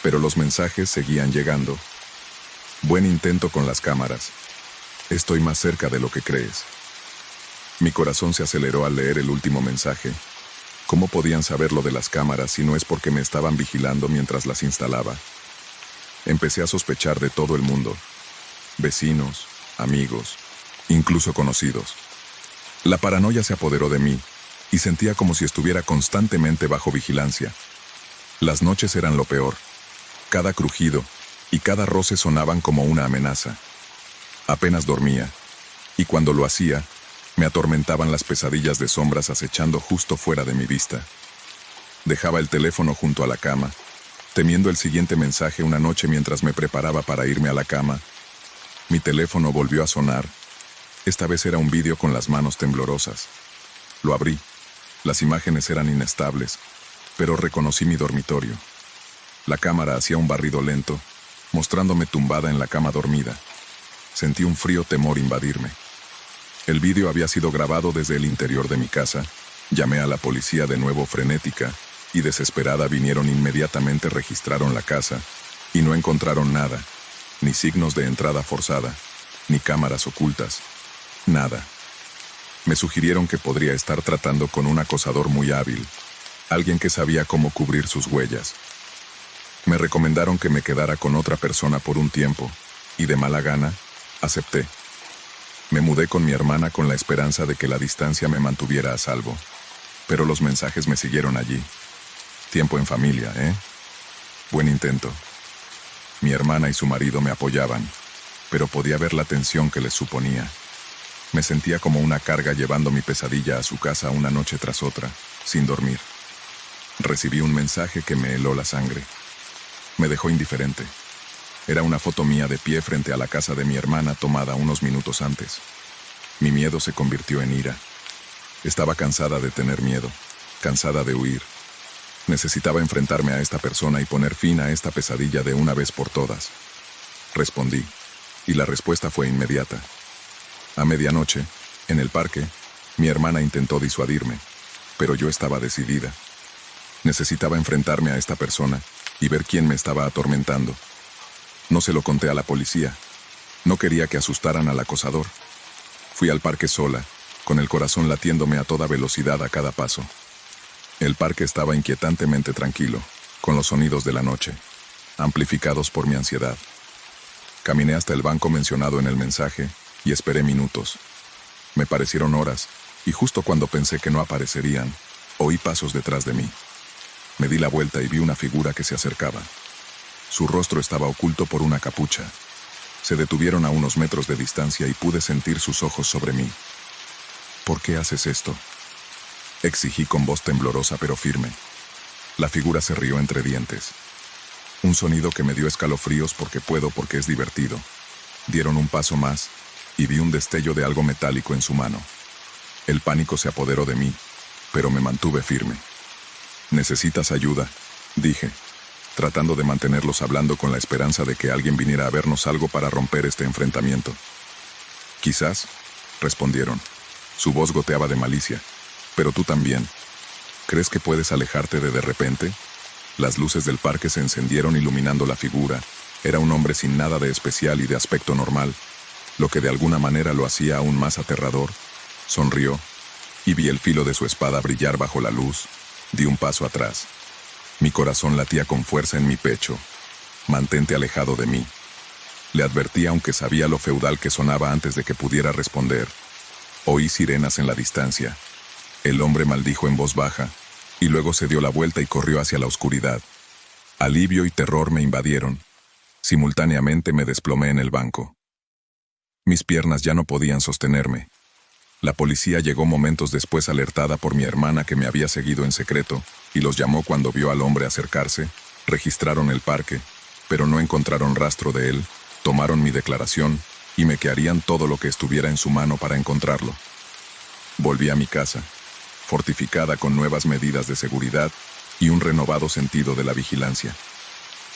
pero los mensajes seguían llegando. Buen intento con las cámaras. Estoy más cerca de lo que crees. Mi corazón se aceleró al leer el último mensaje. ¿Cómo podían saber lo de las cámaras si no es porque me estaban vigilando mientras las instalaba? Empecé a sospechar de todo el mundo. Vecinos, amigos, incluso conocidos. La paranoia se apoderó de mí y sentía como si estuviera constantemente bajo vigilancia. Las noches eran lo peor. Cada crujido y cada roce sonaban como una amenaza. Apenas dormía, y cuando lo hacía, me atormentaban las pesadillas de sombras acechando justo fuera de mi vista. Dejaba el teléfono junto a la cama, temiendo el siguiente mensaje. Una noche mientras me preparaba para irme a la cama, mi teléfono volvió a sonar. Esta vez era un vídeo con las manos temblorosas. Lo abrí. Las imágenes eran inestables, pero reconocí mi dormitorio. La cámara hacía un barrido lento, mostrándome tumbada en la cama dormida. Sentí un frío temor invadirme. El vídeo había sido grabado desde el interior de mi casa. Llamé a la policía de nuevo, frenética y desesperada. Vinieron inmediatamente, registraron la casa y no encontraron nada, ni signos de entrada forzada, ni cámaras ocultas, nada. Me sugirieron que podría estar tratando con un acosador muy hábil, alguien que sabía cómo cubrir sus huellas. Me recomendaron que me quedara con otra persona por un tiempo, y de mala gana, acepté. Me mudé con mi hermana con la esperanza de que la distancia me mantuviera a salvo, pero los mensajes me siguieron allí. Tiempo en familia, ¿eh? Buen intento. Mi hermana y su marido me apoyaban, pero podía ver la tensión que les suponía. Me sentía como una carga llevando mi pesadilla a su casa una noche tras otra, sin dormir. Recibí un mensaje que me heló la sangre. Me dejó indiferente. Era una foto mía de pie frente a la casa de mi hermana tomada unos minutos antes. Mi miedo se convirtió en ira. Estaba cansada de tener miedo, cansada de huir. Necesitaba enfrentarme a esta persona y poner fin a esta pesadilla de una vez por todas. Respondí, y la respuesta fue inmediata. A medianoche, en el parque, mi hermana intentó disuadirme, pero yo estaba decidida. Necesitaba enfrentarme a esta persona y ver quién me estaba atormentando. No se lo conté a la policía. No quería que asustaran al acosador. Fui al parque sola, con el corazón latiéndome a toda velocidad a cada paso. El parque estaba inquietantemente tranquilo, con los sonidos de la noche, amplificados por mi ansiedad. Caminé hasta el banco mencionado en el mensaje y esperé minutos. Me parecieron horas, y justo cuando pensé que no aparecerían, oí pasos detrás de mí. Me di la vuelta y vi una figura que se acercaba. Su rostro estaba oculto por una capucha. Se detuvieron a unos metros de distancia y pude sentir sus ojos sobre mí. ¿Por qué haces esto?, exigí con voz temblorosa pero firme. La figura se rió entre dientes. Un sonido que me dio escalofríos porque es divertido. Dieron un paso más y vi un destello de algo metálico en su mano. El pánico se apoderó de mí, pero me mantuve firme. «¿Necesitas ayuda?», dije, tratando de mantenerlos hablando con la esperanza de que alguien viniera a vernos algo para romper este enfrentamiento. «Quizás», respondieron. Su voz goteaba de malicia. «Pero tú también. ¿Crees que puedes alejarte de repente?». Las luces del parque se encendieron iluminando la figura. Era un hombre sin nada de especial y de aspecto normal, lo que de alguna manera lo hacía aún más aterrador. Sonrió, y vi el filo de su espada brillar bajo la luz. Di un paso atrás. Mi corazón latía con fuerza en mi pecho. «Mantente alejado de mí», le advertí, aunque sabía lo feudal que sonaba antes de que pudiera responder. Oí sirenas en la distancia. El hombre maldijo en voz baja, y luego se dio la vuelta y corrió hacia la oscuridad. Alivio y terror me invadieron. Simultáneamente me desplomé en el banco. Mis piernas ya no podían sostenerme. La policía llegó momentos después, alertada por mi hermana, que me había seguido en secreto, y los llamó cuando vio al hombre acercarse. Registraron el parque, pero no encontraron rastro de él. Tomaron mi declaración y me harían todo lo que estuviera en su mano para encontrarlo. Volví a mi casa, fortificada con nuevas medidas de seguridad y un renovado sentido de la vigilancia.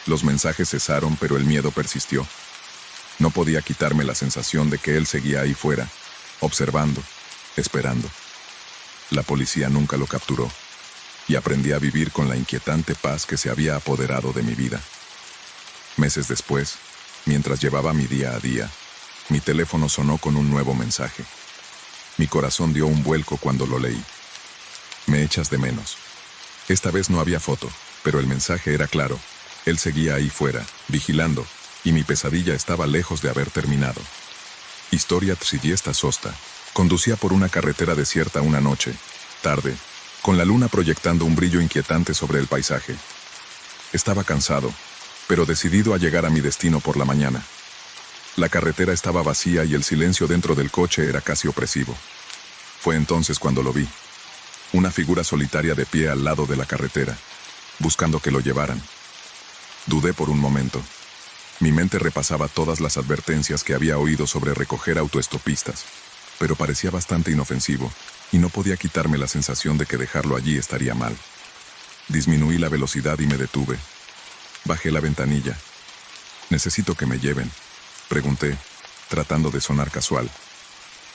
Los mensajes cesaron, pero el miedo persistió. No podía quitarme la sensación de que él seguía ahí fuera, observando, esperando. La policía nunca lo capturó, y aprendí a vivir con la inquietante paz que se había apoderado de mi vida. Meses después, mientras llevaba mi día a día, mi teléfono sonó con un nuevo mensaje. Mi corazón dio un vuelco cuando lo leí. «Me echas de menos». Esta vez no había foto, pero el mensaje era claro. Él seguía ahí fuera, vigilando, y mi pesadilla estaba lejos de haber terminado. Historia 30 sosta. Conducía por una carretera desierta una noche, tarde, con la luna proyectando un brillo inquietante sobre el paisaje. Estaba cansado, pero decidido a llegar a mi destino por la mañana. La carretera estaba vacía y el silencio dentro del coche era casi opresivo. Fue entonces cuando lo vi. Una figura solitaria de pie al lado de la carretera, buscando que lo llevaran. Dudé por un momento. Mi mente repasaba todas las advertencias que había oído sobre recoger autoestopistas, pero parecía bastante inofensivo, y no podía quitarme la sensación de que dejarlo allí estaría mal. Disminuí la velocidad y me detuve. Bajé la ventanilla. «¿Necesito que me lleven?», pregunté, tratando de sonar casual.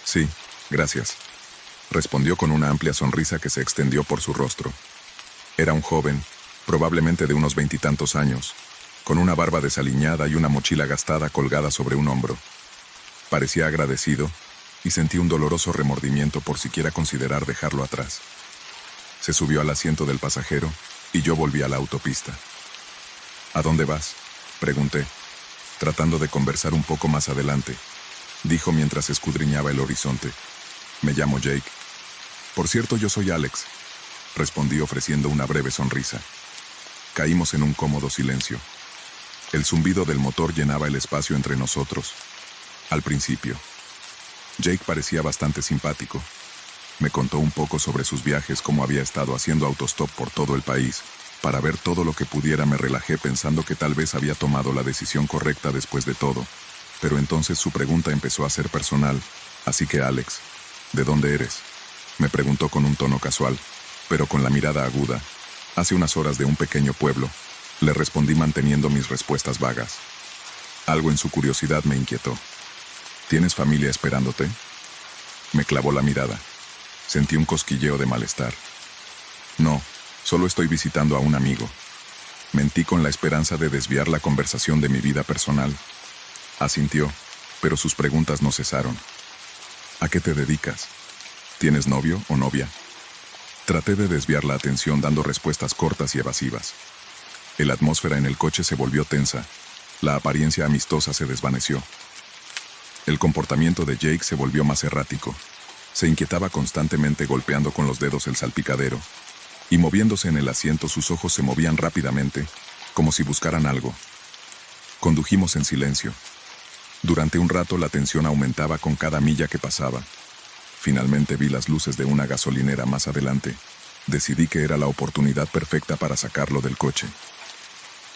«Sí, gracias», respondió con una amplia sonrisa que se extendió por su rostro. Era un joven, probablemente de unos 20 y tantos años, con una barba desaliñada y una mochila gastada colgada sobre un hombro. Parecía agradecido, y sentí un doloroso remordimiento por siquiera considerar dejarlo atrás. Se subió al asiento del pasajero, y yo volví a la autopista. «¿A dónde vas?», pregunté, tratando de conversar un poco más adelante. Dijo mientras escudriñaba el horizonte. «Me llamo Jake». «Por cierto, yo soy Alex», respondí ofreciendo una breve sonrisa. Caímos en un cómodo silencio. El zumbido del motor llenaba el espacio entre nosotros. Al principio, Jake parecía bastante simpático. Me contó un poco sobre sus viajes, cómo había estado haciendo autostop por todo el país. Para ver todo lo que pudiera me relajé pensando que tal vez había tomado la decisión correcta después de todo. Pero entonces su pregunta empezó a ser personal. «Así que, Alex, ¿de dónde eres?», me preguntó con un tono casual, pero con la mirada aguda. «Hace unas horas, de un pequeño pueblo», le respondí manteniendo mis respuestas vagas. Algo en su curiosidad me inquietó. «¿Tienes familia esperándote?». Me clavó la mirada. Sentí un cosquilleo de malestar. «No, solo estoy visitando a un amigo». Mentí con la esperanza de desviar la conversación de mi vida personal. Asintió, pero sus preguntas no cesaron. «¿A qué te dedicas? ¿Tienes novio o novia?». Traté de desviar la atención dando respuestas cortas y evasivas. La atmósfera en el coche se volvió tensa. La apariencia amistosa se desvaneció. El comportamiento de Jake se volvió más errático. Se inquietaba constantemente, golpeando con los dedos el salpicadero. Y moviéndose en el asiento, sus ojos se movían rápidamente, como si buscaran algo. Condujimos en silencio. Durante un rato la tensión aumentaba con cada milla que pasaba. Finalmente vi las luces de una gasolinera más adelante, Decidí que era la oportunidad perfecta para sacarlo del coche.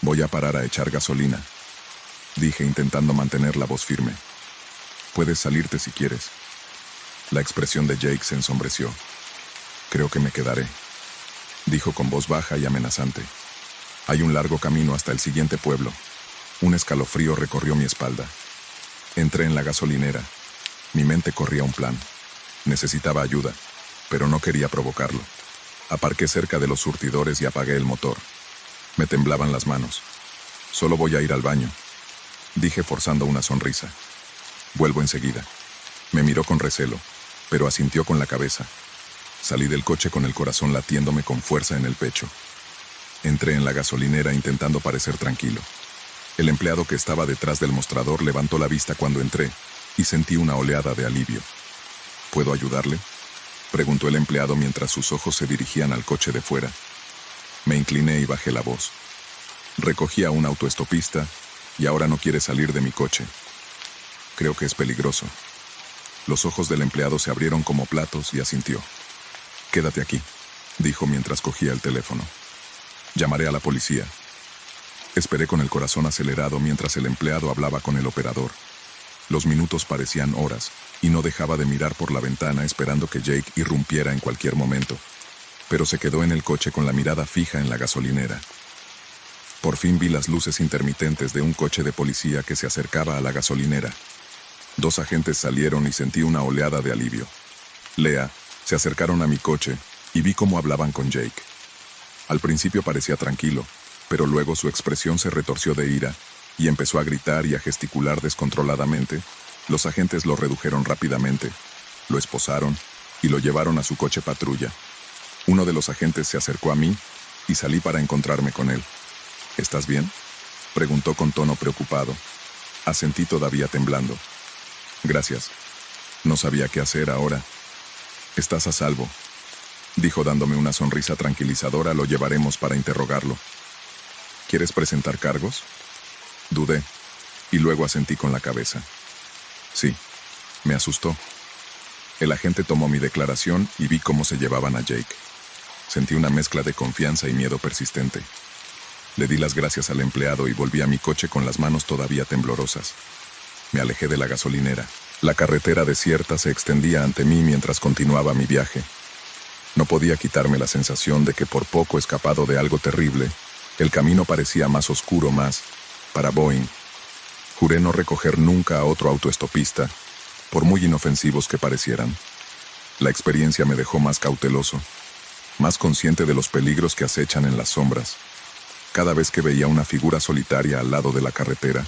Voy a parar a echar gasolina, dije intentando mantener la voz firme. Puedes salirte si quieres. La expresión de Jake se ensombreció. Creo que me quedaré, dijo con voz baja y amenazante. Hay un largo camino hasta el siguiente pueblo. Un escalofrío recorrió mi espalda. Entré en la gasolinera. Mi mente corría un plan. Necesitaba ayuda, pero no quería provocarlo. Aparqué cerca de los surtidores y apagué el motor. Me temblaban las manos. Solo voy a ir al baño, dije forzando una sonrisa. Vuelvo enseguida. Me miró con recelo, pero asintió con la cabeza. Salí del coche con el corazón latiéndome con fuerza en el pecho. Entré en la gasolinera intentando parecer tranquilo. El empleado que estaba detrás del mostrador levantó la vista cuando entré y sentí una oleada de alivio. ¿Puedo ayudarle?, preguntó el empleado mientras sus ojos se dirigían al coche de fuera. Me incliné y bajé la voz. Recogí a un autoestopista y ahora no quiere salir de mi coche. Creo que es peligroso. Los ojos del empleado se abrieron como platos y asintió. Quédate aquí, dijo mientras cogía el teléfono. Llamaré a la policía. Esperé con el corazón acelerado mientras el empleado hablaba con el operador. Los minutos parecían horas, y no dejaba de mirar por la ventana esperando que Jake irrumpiera en cualquier momento. Pero se quedó en el coche con la mirada fija en la gasolinera. Por fin vi las luces intermitentes de un coche de policía que se acercaba a la gasolinera. 2 agentes salieron y sentí una oleada de alivio. Lea, se acercaron a mi coche y vi cómo hablaban con Jake. Al principio parecía tranquilo, pero luego su expresión se retorció de ira y empezó a gritar y a gesticular descontroladamente. Los agentes lo redujeron rápidamente, lo esposaron y lo llevaron a su coche patrulla. Uno de los agentes se acercó a mí y salí para encontrarme con él. ¿Estás bien?, preguntó con tono preocupado. Asentí todavía temblando. Gracias. No sabía qué hacer ahora. Estás a salvo, dijo dándome una sonrisa tranquilizadora. Lo llevaremos para interrogarlo. ¿Quieres presentar cargos?, dudé, y luego asentí con la cabeza. Sí, me asustó. El agente tomó mi declaración y vi cómo se llevaban a Jake. Sentí una mezcla de confianza y miedo persistente. Le di las gracias al empleado y volví a mi coche con las manos todavía temblorosas. Me alejé de la gasolinera. La carretera desierta se extendía ante mí mientras continuaba mi viaje. No podía quitarme la sensación de que por poco escapado de algo terrible, el camino parecía más oscuro para Boeing. Juré no recoger nunca a otro autoestopista, por muy inofensivos que parecieran. La experiencia me dejó más cauteloso, más consciente de los peligros que acechan en las sombras. Cada vez que veía una figura solitaria al lado de la carretera,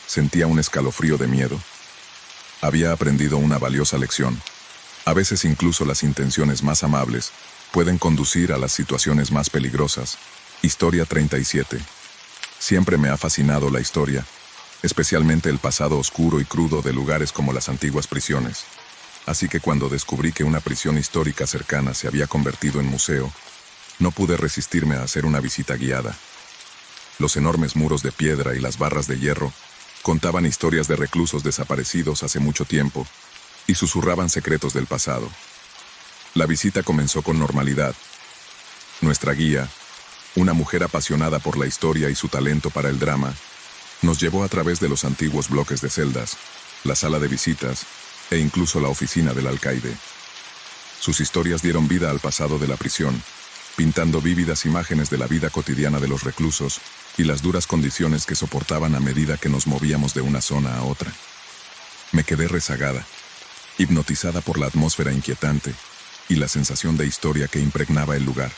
sentía un escalofrío de miedo. Había aprendido una valiosa lección. A veces incluso las intenciones más amables pueden conducir a las situaciones más peligrosas. Historia 37. Siempre me ha fascinado la historia, especialmente el pasado oscuro y crudo de lugares como las antiguas prisiones. Así que cuando descubrí que una prisión histórica cercana se había convertido en museo, no pude resistirme a hacer una visita guiada. Los enormes muros de piedra y las barras de hierro contaban historias de reclusos desaparecidos hace mucho tiempo y susurraban secretos del pasado. La visita comenzó con normalidad. Nuestra guía, una mujer apasionada por la historia y su talento para el drama, nos llevó a través de los antiguos bloques de celdas, la sala de visitas e incluso la oficina del alcaide. Sus historias dieron vida al pasado de la prisión, pintando vívidas imágenes de la vida cotidiana de los reclusos y las duras condiciones que soportaban a medida que nos movíamos de una zona a otra. Me quedé rezagada, hipnotizada por la atmósfera inquietante y la sensación de historia que impregnaba el lugar.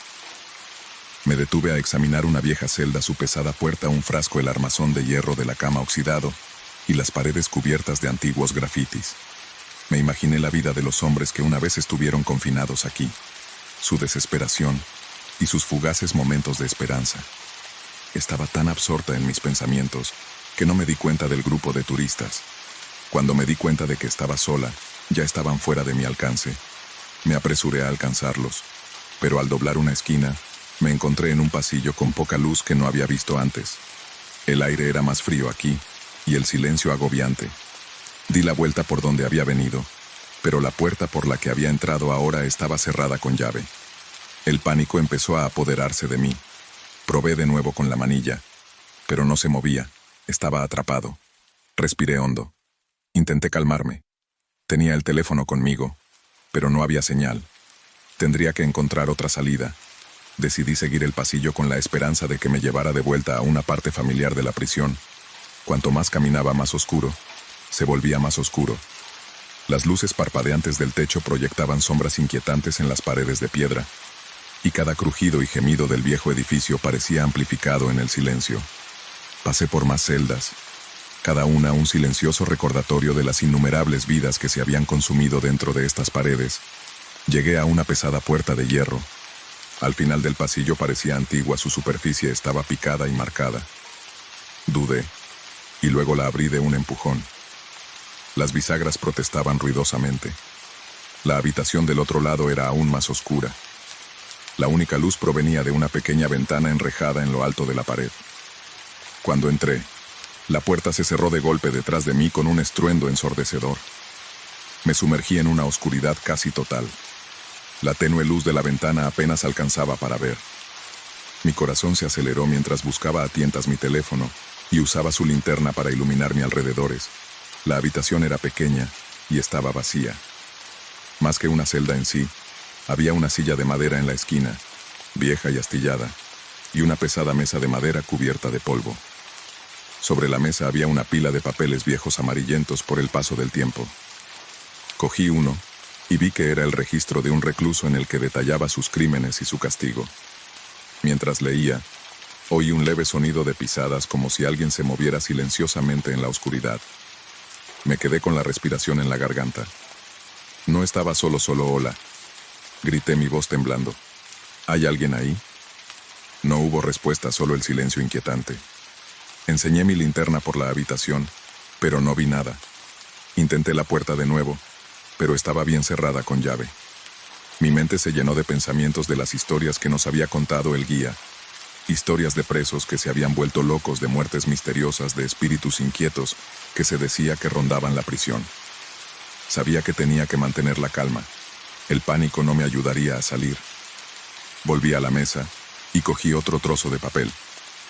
Me detuve a examinar una vieja celda, su pesada puerta, un frasco, el armazón de hierro de la cama oxidado y las paredes cubiertas de antiguos grafitis. Me imaginé la vida de los hombres que una vez estuvieron confinados aquí, su desesperación y sus fugaces momentos de esperanza. Estaba tan absorta en mis pensamientos que no me di cuenta del grupo de turistas. Cuando me di cuenta de que estaba sola, ya estaban fuera de mi alcance. Me apresuré a alcanzarlos, pero al doblar una esquina, me encontré en un pasillo con poca luz que no había visto antes. El aire era más frío aquí, y el silencio agobiante. Di la vuelta por donde había venido, pero la puerta por la que había entrado ahora estaba cerrada con llave. El pánico empezó a apoderarse de mí. Probé de nuevo con la manilla, pero no se movía. Estaba atrapado. Respiré hondo. Intenté calmarme. Tenía el teléfono conmigo, pero no había señal. Tendría que encontrar otra salida. Decidí seguir el pasillo con la esperanza de que me llevara de vuelta a una parte familiar de la prisión. Cuanto más caminaba, más oscuro. Se volvía más oscuro. Las luces parpadeantes del techo proyectaban sombras inquietantes en las paredes de piedra, y cada crujido y gemido del viejo edificio parecía amplificado en el silencio. Pasé por más celdas, cada una un silencioso recordatorio de las innumerables vidas que se habían consumido dentro de estas paredes. Llegué a una pesada puerta de hierro. Al final del pasillo parecía antigua, su superficie estaba picada y marcada. Dudé, y luego la abrí de un empujón. Las bisagras protestaban ruidosamente. La habitación del otro lado era aún más oscura. La única luz provenía de una pequeña ventana enrejada en lo alto de la pared. Cuando entré, la puerta se cerró de golpe detrás de mí con un estruendo ensordecedor. Me sumergí en una oscuridad casi total. La tenue luz de la ventana apenas alcanzaba para ver. Mi corazón se aceleró mientras buscaba a tientas mi teléfono y usaba su linterna para iluminar mis alrededores. La habitación era pequeña y estaba vacía. Más que una celda en sí, había una silla de madera en la esquina, vieja y astillada, y una pesada mesa de madera cubierta de polvo. Sobre la mesa había una pila de papeles viejos amarillentos por el paso del tiempo. Cogí uno y vi que era el registro de un recluso en el que detallaba sus crímenes y su castigo. Mientras leía, oí un leve sonido de pisadas como si alguien se moviera silenciosamente en la oscuridad. Me quedé con la respiración en la garganta. No estaba solo, hola. Grité, mi voz temblando. ¿Hay alguien ahí? No hubo respuesta, solo el silencio inquietante. Enseñé mi linterna por la habitación, pero no vi nada. Intenté la puerta de nuevo, pero estaba bien cerrada con llave. Mi mente se llenó de pensamientos de las historias que nos había contado el guía. Historias de presos que se habían vuelto locos, de muertes misteriosas, de espíritus inquietos que se decía que rondaban la prisión. Sabía que tenía que mantener la calma. El pánico no me ayudaría a salir. Volví a la mesa y cogí otro trozo de papel.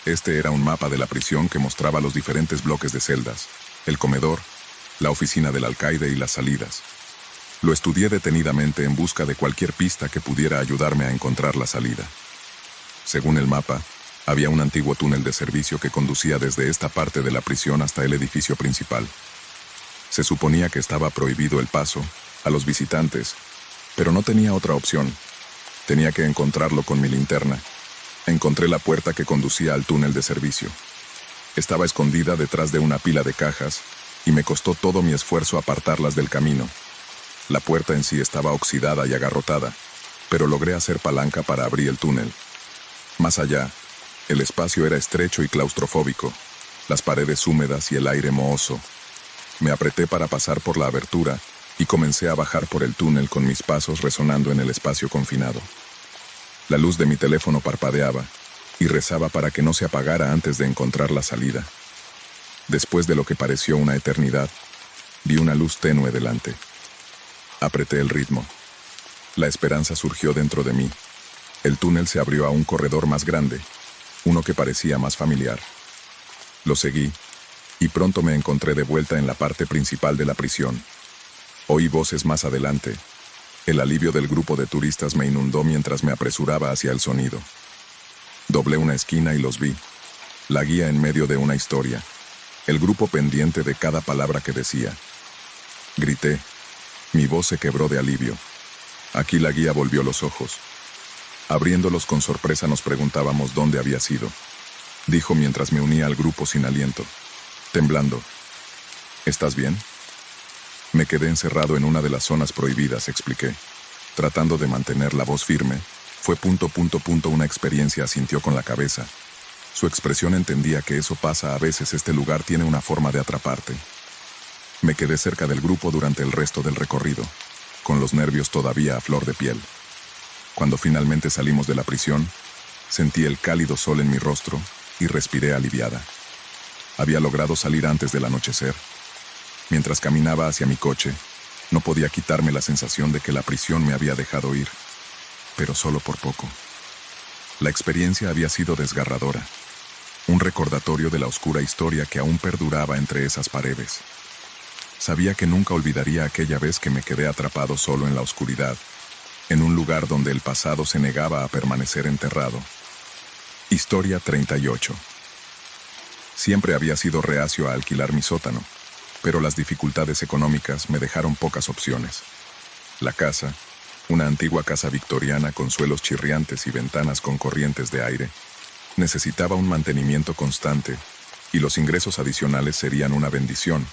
Este era un mapa de la prisión que mostraba los diferentes bloques de celdas, el comedor, la oficina del alcaide y las salidas. Lo estudié detenidamente en busca de cualquier pista que pudiera ayudarme a encontrar la salida. Según el mapa, había un antiguo túnel de servicio que conducía desde esta parte de la prisión hasta el edificio principal. Se suponía que estaba prohibido el paso a los visitantes, pero no tenía otra opción. Tenía que encontrarlo con mi linterna. Encontré la puerta que conducía al túnel de servicio. Estaba escondida detrás de una pila de cajas, y me costó todo mi esfuerzo apartarlas del camino. La puerta en sí estaba oxidada y agarrotada, pero logré hacer palanca para abrir el túnel. Más allá, el espacio era estrecho y claustrofóbico, las paredes húmedas y el aire mohoso. Me apreté para pasar por la abertura y comencé a bajar por el túnel con mis pasos resonando en el espacio confinado. La luz de mi teléfono parpadeaba y rezaba para que no se apagara antes de encontrar la salida. Después de lo que pareció una eternidad, vi una luz tenue delante. Apreté el ritmo. La esperanza surgió dentro de mí. El túnel se abrió a un corredor más grande, uno que parecía más familiar. Lo seguí, y pronto me encontré de vuelta en la parte principal de la prisión. Oí voces más adelante. El alivio del grupo de turistas me inundó mientras me apresuraba hacia el sonido. Doblé una esquina y los vi. La guía en medio de una historia. El grupo pendiente de cada palabra que decía. Grité. Mi voz se quebró de alivio. Aquí la guía volvió los ojos. Abriéndolos con sorpresa nos preguntábamos dónde había sido. Dijo mientras me unía al grupo sin aliento, temblando. ¿Estás bien? Me quedé encerrado en una de las zonas prohibidas, expliqué. Tratando de mantener la voz firme, fue ... Una experiencia, asintió con la cabeza. Su expresión entendía que eso pasa a veces, este lugar tiene una forma de atraparte. Me quedé cerca del grupo durante el resto del recorrido, con los nervios todavía a flor de piel. Cuando finalmente salimos de la prisión, sentí el cálido sol en mi rostro y respiré aliviada. Había logrado salir antes del anochecer. Mientras caminaba hacia mi coche, no podía quitarme la sensación de que la prisión me había dejado ir. pero solo por poco. La experiencia había sido desgarradora, un recordatorio de la oscura historia que aún perduraba entre esas paredes. Sabía que nunca olvidaría aquella vez que me quedé atrapado solo en la oscuridad, en un lugar donde el pasado se negaba a permanecer enterrado. Historia 38. Siempre había sido reacio a alquilar mi sótano, pero las dificultades económicas me dejaron pocas opciones. La casa, una antigua casa victoriana con suelos chirriantes y ventanas con corrientes de aire, necesitaba un mantenimiento constante, y los ingresos adicionales serían una bendición.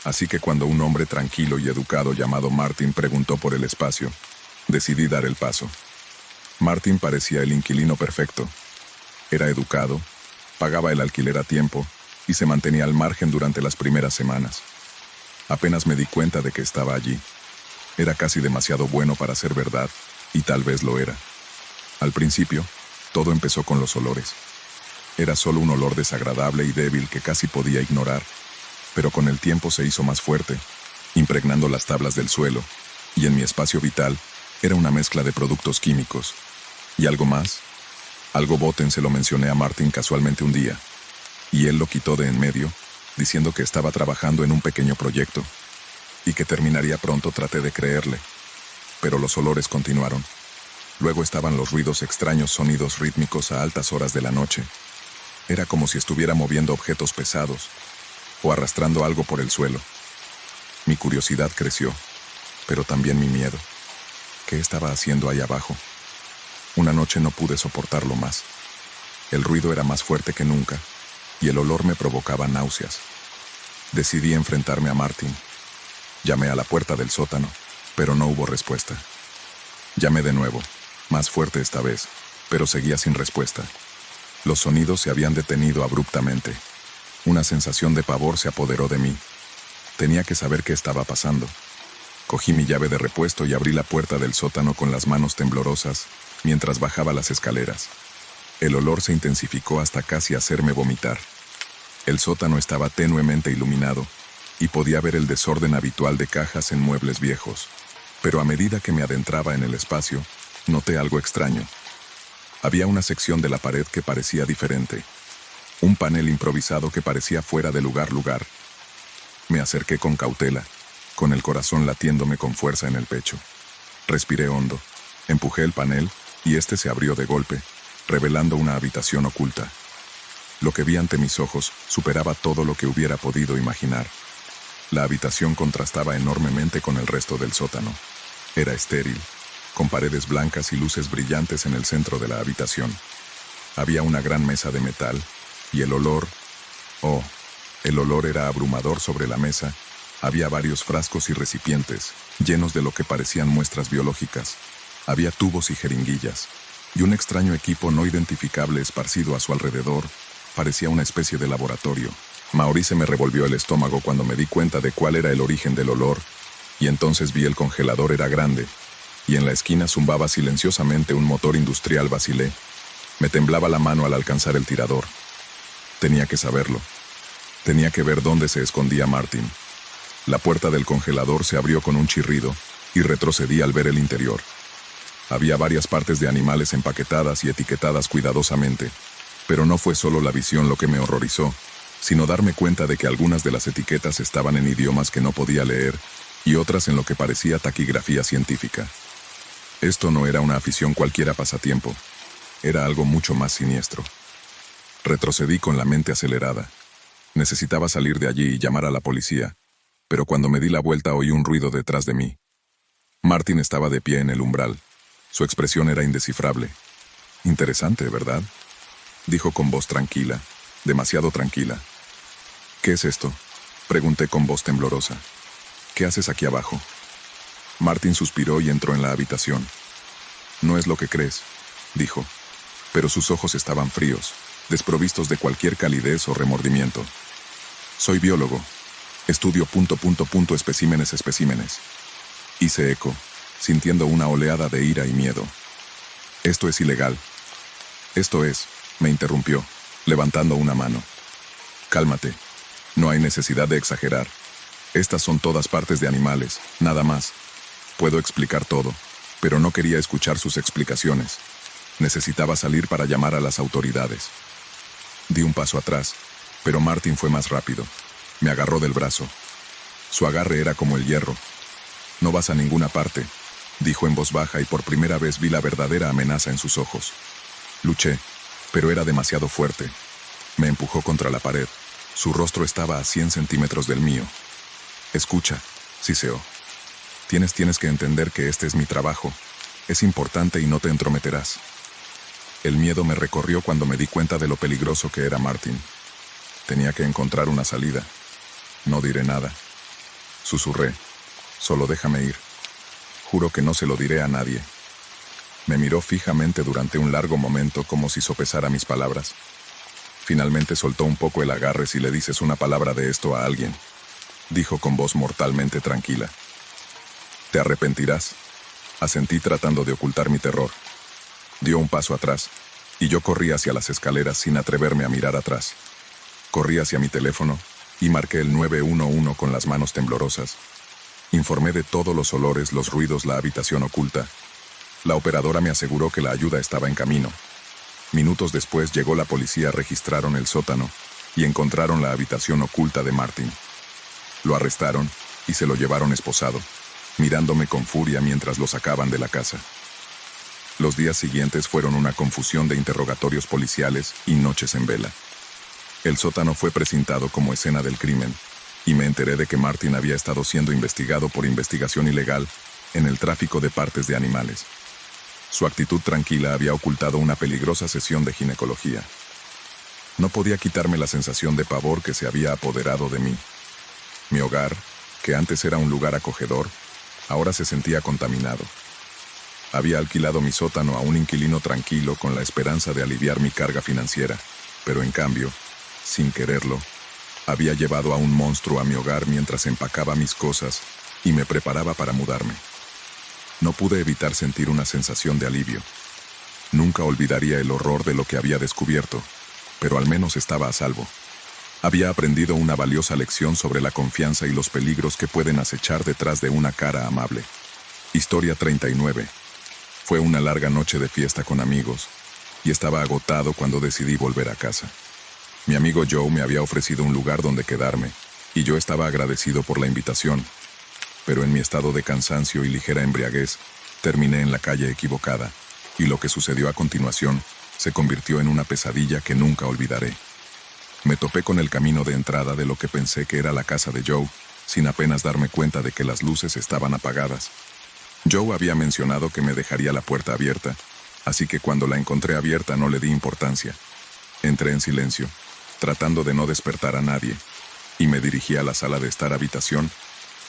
Así que cuando un hombre tranquilo y educado llamado Martin preguntó por el espacio, decidí dar el paso. Martin parecía el inquilino perfecto. Era educado, pagaba el alquiler a tiempo y se mantenía al margen durante las primeras semanas. Apenas me di cuenta de que estaba allí. Era casi demasiado bueno para ser verdad, y tal vez lo era. Al principio, todo empezó con los olores. Era solo un olor desagradable y débil que casi podía ignorar, pero con el tiempo se hizo más fuerte, impregnando las tablas del suelo, y en mi espacio vital era una mezcla de productos químicos. ¿Y algo más? Algo Boten se lo mencioné a Martin casualmente un día, y él lo quitó de en medio, diciendo que estaba trabajando en un pequeño proyecto, y que terminaría pronto. Traté de creerle, pero los olores continuaron. Luego estaban los ruidos extraños, sonidos rítmicos a altas horas de la noche. Era como si estuviera moviendo objetos pesados, o arrastrando algo por el suelo. Mi curiosidad creció, pero también mi miedo. ¿Qué estaba haciendo ahí abajo? Una noche no pude soportarlo más. El ruido era más fuerte que nunca, y el olor me provocaba náuseas. Decidí enfrentarme a Martin. Llamé a la puerta del sótano, pero no hubo respuesta. Llamé de nuevo, más fuerte esta vez, pero seguía sin respuesta. Los sonidos se habían detenido abruptamente. Una sensación de pavor se apoderó de mí. Tenía que saber qué estaba pasando. Cogí mi llave de repuesto y abrí la puerta del sótano con las manos temblorosas, mientras bajaba las escaleras. El olor se intensificó hasta casi hacerme vomitar. El sótano estaba tenuemente iluminado, y podía ver el desorden habitual de cajas en muebles viejos. Pero a medida que me adentraba en el espacio, noté algo extraño. Había una sección de la pared que parecía diferente. Un panel improvisado que parecía fuera de lugar. Me acerqué con cautela, con el corazón latiéndome con fuerza en el pecho. Respiré hondo, empujé el panel, y este se abrió de golpe, revelando una habitación oculta. Lo que vi ante mis ojos superaba todo lo que hubiera podido imaginar. La habitación contrastaba enormemente con el resto del sótano. Era estéril, con paredes blancas y luces brillantes en el centro de la habitación. Había una gran mesa de metal, y el olor era abrumador. Sobre la mesa había varios frascos y recipientes, llenos de lo que parecían muestras biológicas. Había tubos y jeringuillas, y un extraño equipo no identificable esparcido a su alrededor. Parecía una especie de laboratorio. Mauri, se me revolvió el estómago cuando me di cuenta de cuál era el origen del olor, y entonces vi el congelador era grande, y en la esquina zumbaba silenciosamente un motor industrial Basile. Me temblaba la mano al alcanzar el tirador. Tenía que saberlo. Tenía que ver dónde se escondía Martin. La puerta del congelador se abrió con un chirrido, y retrocedí al ver el interior. Había varias partes de animales empaquetadas y etiquetadas cuidadosamente, pero no fue solo la visión lo que me horrorizó, sino darme cuenta de que algunas de las etiquetas estaban en idiomas que no podía leer, y otras en lo que parecía taquigrafía científica. Esto no era una afición cualquiera pasatiempo, era algo mucho más siniestro. Retrocedí con la mente acelerada. Necesitaba salir de allí y llamar a la policía, pero cuando me di la vuelta oí un ruido detrás de mí. Martin estaba de pie en el umbral. Su expresión era indescifrable. Interesante, ¿verdad?, dijo con voz tranquila, demasiado tranquila. ¿Qué es esto?, pregunté con voz temblorosa. ¿Qué haces aquí abajo? Martin suspiró y entró en la habitación. No es lo que crees, dijo, pero sus ojos estaban fríos, desprovistos de cualquier calidez o remordimiento. Soy biólogo. Estudio ... especímenes. Hice eco, sintiendo una oleada de ira y miedo. Esto es ilegal. Esto es, me interrumpió, levantando una mano. Cálmate. No hay necesidad de exagerar. Estas son todas partes de animales, nada más. Puedo explicar todo. pero no quería escuchar sus explicaciones. Necesitaba salir para llamar a las autoridades. Di un paso atrás, pero Martin fue más rápido. Me agarró del brazo. Su agarre era como el hierro. «No vas a ninguna parte», dijo en voz baja, y por primera vez vi la verdadera amenaza en sus ojos. Luché, pero era demasiado fuerte. Me empujó contra la pared. Su rostro estaba a 100 centímetros del mío. «Escucha», siseó. Tienes que entender que este es mi trabajo. Es importante y no te entrometerás». El miedo me recorrió cuando me di cuenta de lo peligroso que era Martin. Tenía que encontrar una salida. «No diré nada», susurré. «Solo déjame ir. Juro que no se lo diré a nadie». Me miró fijamente durante un largo momento, como si sopesara mis palabras. Finalmente soltó un poco el agarre. «Si le dices una palabra de esto a alguien», dijo con voz mortalmente tranquila, «te arrepentirás». Asentí tratando de ocultar mi terror. Dio un paso atrás, y yo corrí hacia las escaleras sin atreverme a mirar atrás. Corrí hacia mi teléfono y marqué el 911 con las manos temblorosas. Informé de todos los olores, los ruidos, la habitación oculta. La operadora me aseguró que la ayuda estaba en camino. Minutos después llegó la policía, registraron el sótano y encontraron la habitación oculta de Martin. Lo arrestaron y se lo llevaron esposado, mirándome con furia mientras lo sacaban de la casa. Los días siguientes fueron una confusión de interrogatorios policiales y noches en vela. El sótano fue presentado como escena del crimen, y me enteré de que Martin había estado siendo investigado por investigación ilegal en el tráfico de partes de animales. Su actitud tranquila había ocultado una peligrosa sesión de ginecología. No podía quitarme la sensación de pavor que se había apoderado de mí. Mi hogar, que antes era un lugar acogedor, ahora se sentía contaminado. Había alquilado mi sótano a un inquilino tranquilo con la esperanza de aliviar mi carga financiera, pero en cambio, sin quererlo, había llevado a un monstruo a mi hogar mientras empacaba mis cosas y me preparaba para mudarme. No pude evitar sentir una sensación de alivio. Nunca olvidaría el horror de lo que había descubierto, pero al menos estaba a salvo. Había aprendido una valiosa lección sobre la confianza y los peligros que pueden acechar detrás de una cara amable. Historia 39. Fue una larga noche de fiesta con amigos, y estaba agotado cuando decidí volver a casa. Mi amigo Joe me había ofrecido un lugar donde quedarme, y yo estaba agradecido por la invitación, pero en mi estado de cansancio y ligera embriaguez, terminé en la calle equivocada, y lo que sucedió a continuación se convirtió en una pesadilla que nunca olvidaré. Me topé con el camino de entrada de lo que pensé que era la casa de Joe, sin apenas darme cuenta de que las luces estaban apagadas. Joe había mencionado que me dejaría la puerta abierta, así que cuando la encontré abierta no le di importancia. Entré en silencio, tratando de no despertar a nadie, y me dirigí a la sala de estar habitación.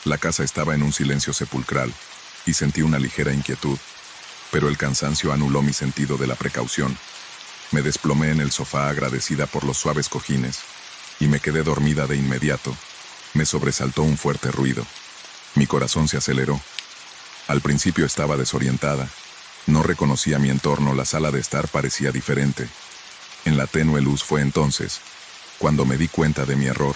La casa estaba en un silencio sepulcral, y sentí una ligera inquietud, pero el cansancio anuló mi sentido de la precaución. Me desplomé en el sofá agradecida por los suaves cojines, y me quedé dormida de inmediato. Me sobresaltó un fuerte ruido. Mi corazón se aceleró. Al principio estaba desorientada. No reconocía mi entorno, la sala de estar parecía diferente. En la tenue luz fue entonces cuando me di cuenta de mi error.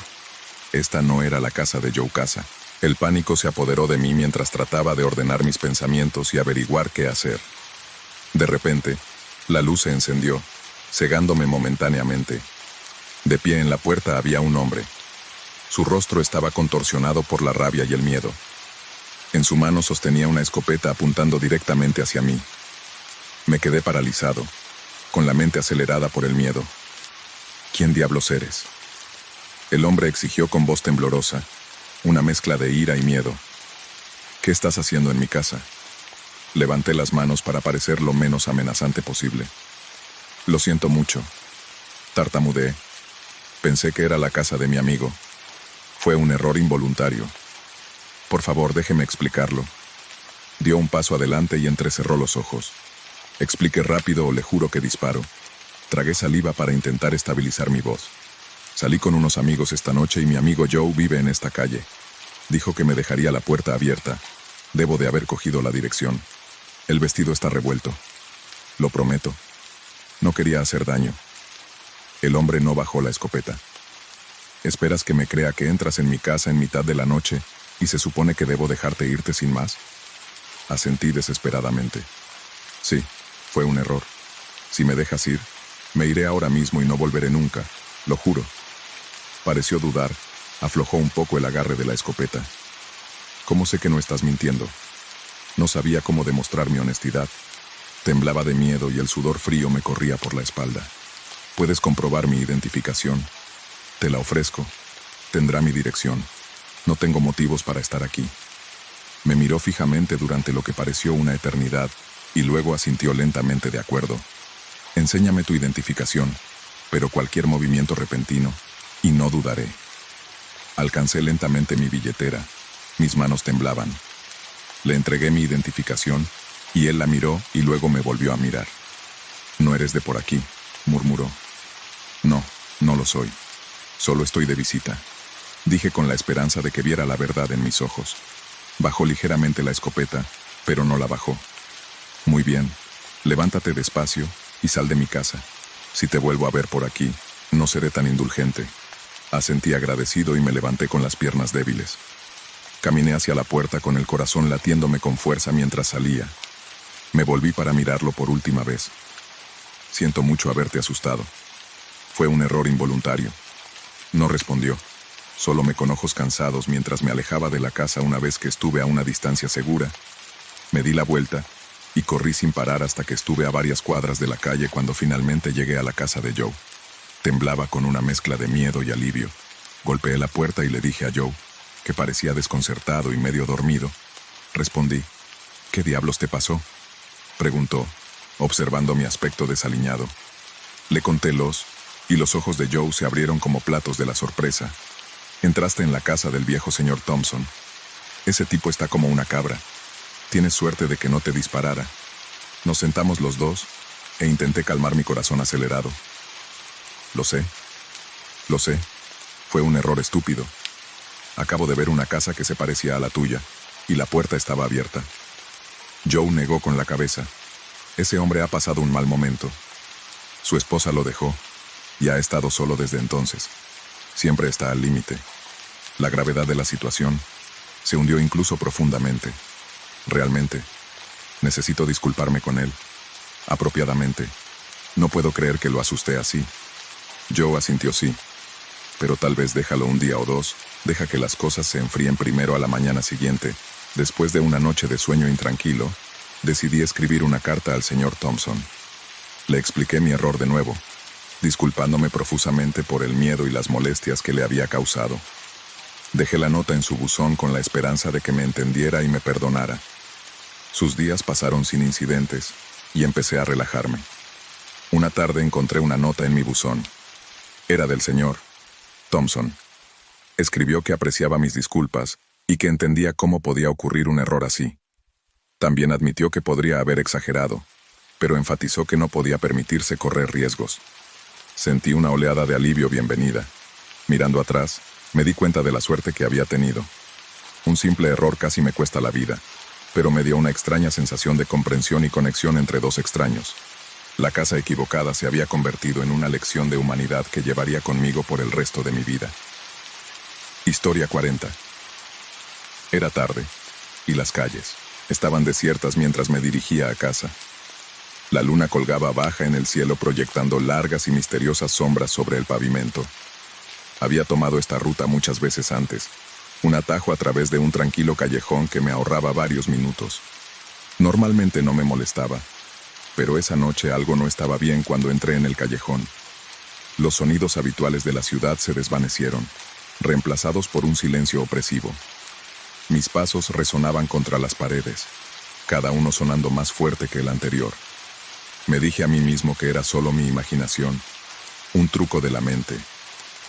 Esta no era la casa de Joe Casa. El pánico se apoderó de mí mientras trataba de ordenar mis pensamientos y averiguar qué hacer. De repente, la luz se encendió, cegándome momentáneamente. De pie en la puerta había un hombre. Su rostro estaba contorsionado por la rabia y el miedo. En su mano sostenía una escopeta apuntando directamente hacia mí. Me quedé paralizado, con la mente acelerada por el miedo. ¿Quién diablos eres?, el hombre exigió con voz temblorosa, una mezcla de ira y miedo. ¿Qué estás haciendo en mi casa? Levanté las manos para parecer lo menos amenazante posible. Lo siento mucho, tartamudeé. Pensé que era la casa de mi amigo. Fue un error involuntario. Por favor, déjeme explicarlo. Dio un paso adelante y entrecerró los ojos. Explique rápido o le juro que disparo. Tragué saliva para intentar estabilizar mi voz. Salí con unos amigos esta noche y mi amigo Joe vive en esta calle. Dijo que me dejaría la puerta abierta. Debo de haber cogido la dirección. El vestido está revuelto. Lo prometo. No quería hacer daño. El hombre no bajó la escopeta. ¿Esperas que me crea que entras en mi casa en mitad de la noche y se supone que debo dejarte irte sin más? Asentí desesperadamente. Sí, fue un error. Si me dejas ir, me iré ahora mismo y no volveré nunca, lo juro. Pareció dudar, aflojó un poco el agarre de la escopeta. ¿Cómo sé que no estás mintiendo? No sabía cómo demostrar mi honestidad. Temblaba de miedo y el sudor frío me corría por la espalda. Puedes comprobar mi identificación. Te la ofrezco. Tendrá mi dirección. No tengo motivos para estar aquí. Me miró fijamente durante lo que pareció una eternidad y luego asintió lentamente de acuerdo. Enséñame tu identificación, pero cualquier movimiento repentino, y no dudaré. Alcancé lentamente mi billetera. Mis manos temblaban. Le entregué mi identificación, y él la miró y luego me volvió a mirar. No eres de por aquí, murmuró. No, no lo soy. Solo estoy de visita. Dije con la esperanza de que viera la verdad en mis ojos. Bajó ligeramente la escopeta, pero no la bajó. Muy bien, levántate despacio y sal de mi casa. Si te vuelvo a ver por aquí, no seré tan indulgente. Asentí agradecido y me levanté con las piernas débiles. Caminé hacia la puerta con el corazón latiéndome con fuerza mientras salía. Me volví para mirarlo por última vez. Siento mucho haberte asustado. Fue un error involuntario. No respondió. Solo me con ojos cansados mientras me alejaba de la casa una vez que estuve a una distancia segura. Me di la vuelta y corrí sin parar hasta que estuve a varias cuadras de la calle cuando finalmente llegué a la casa de Joe. Temblaba con una mezcla de miedo y alivio. Golpeé la puerta y le dije a Joe, que parecía desconcertado y medio dormido. Respondí. ¿Qué diablos te pasó?, preguntó, observando mi aspecto desaliñado. Le conté y los ojos de Joe se abrieron como platos de la sorpresa. Entraste en la casa del viejo señor Thompson. Ese tipo está como una cabra. Tienes suerte de que no te disparara. Nos sentamos los dos e intenté calmar mi corazón acelerado. Lo sé. Fue un error estúpido. Acabo de ver una casa que se parecía a la tuya, y la puerta estaba abierta. Joe negó con la cabeza. Ese hombre ha pasado un mal momento. Su esposa lo dejó, y ha estado solo desde entonces. Siempre está al límite. La gravedad de la situación se hundió incluso profundamente. Realmente, necesito disculparme con él. Apropiadamente. No puedo creer que lo asusté así. Joe asintió sí. Pero tal vez déjalo un día o dos, deja que las cosas se enfríen primero. A la mañana siguiente, después de una noche de sueño intranquilo, decidí escribir una carta al señor Thompson. Le expliqué mi error de nuevo, disculpándome profusamente por el miedo y las molestias que le había causado. Dejé la nota en su buzón con la esperanza de que me entendiera y me perdonara. Sus días pasaron sin incidentes, y empecé a relajarme. Una tarde encontré una nota en mi buzón. Era del señor Thompson. Escribió que apreciaba mis disculpas y que entendía cómo podía ocurrir un error así. También admitió que podría haber exagerado, pero enfatizó que no podía permitirse correr riesgos. Sentí una oleada de alivio bienvenida. Mirando atrás, me di cuenta de la suerte que había tenido. Un simple error casi me cuesta la vida, pero me dio una extraña sensación de comprensión y conexión entre dos extraños. La casa equivocada se había convertido en una lección de humanidad que llevaría conmigo por el resto de mi vida. Historia 40. Era tarde, y las calles estaban desiertas mientras me dirigía a casa. La luna colgaba baja en el cielo proyectando largas y misteriosas sombras sobre el pavimento. Había tomado esta ruta muchas veces antes, un atajo a través de un tranquilo callejón que me ahorraba varios minutos. Normalmente no me molestaba, pero esa noche algo no estaba bien cuando entré en el callejón. Los sonidos habituales de la ciudad se desvanecieron, reemplazados por un silencio opresivo. Mis pasos resonaban contra las paredes, cada uno sonando más fuerte que el anterior. Me dije a mí mismo que era solo mi imaginación, un truco de la mente,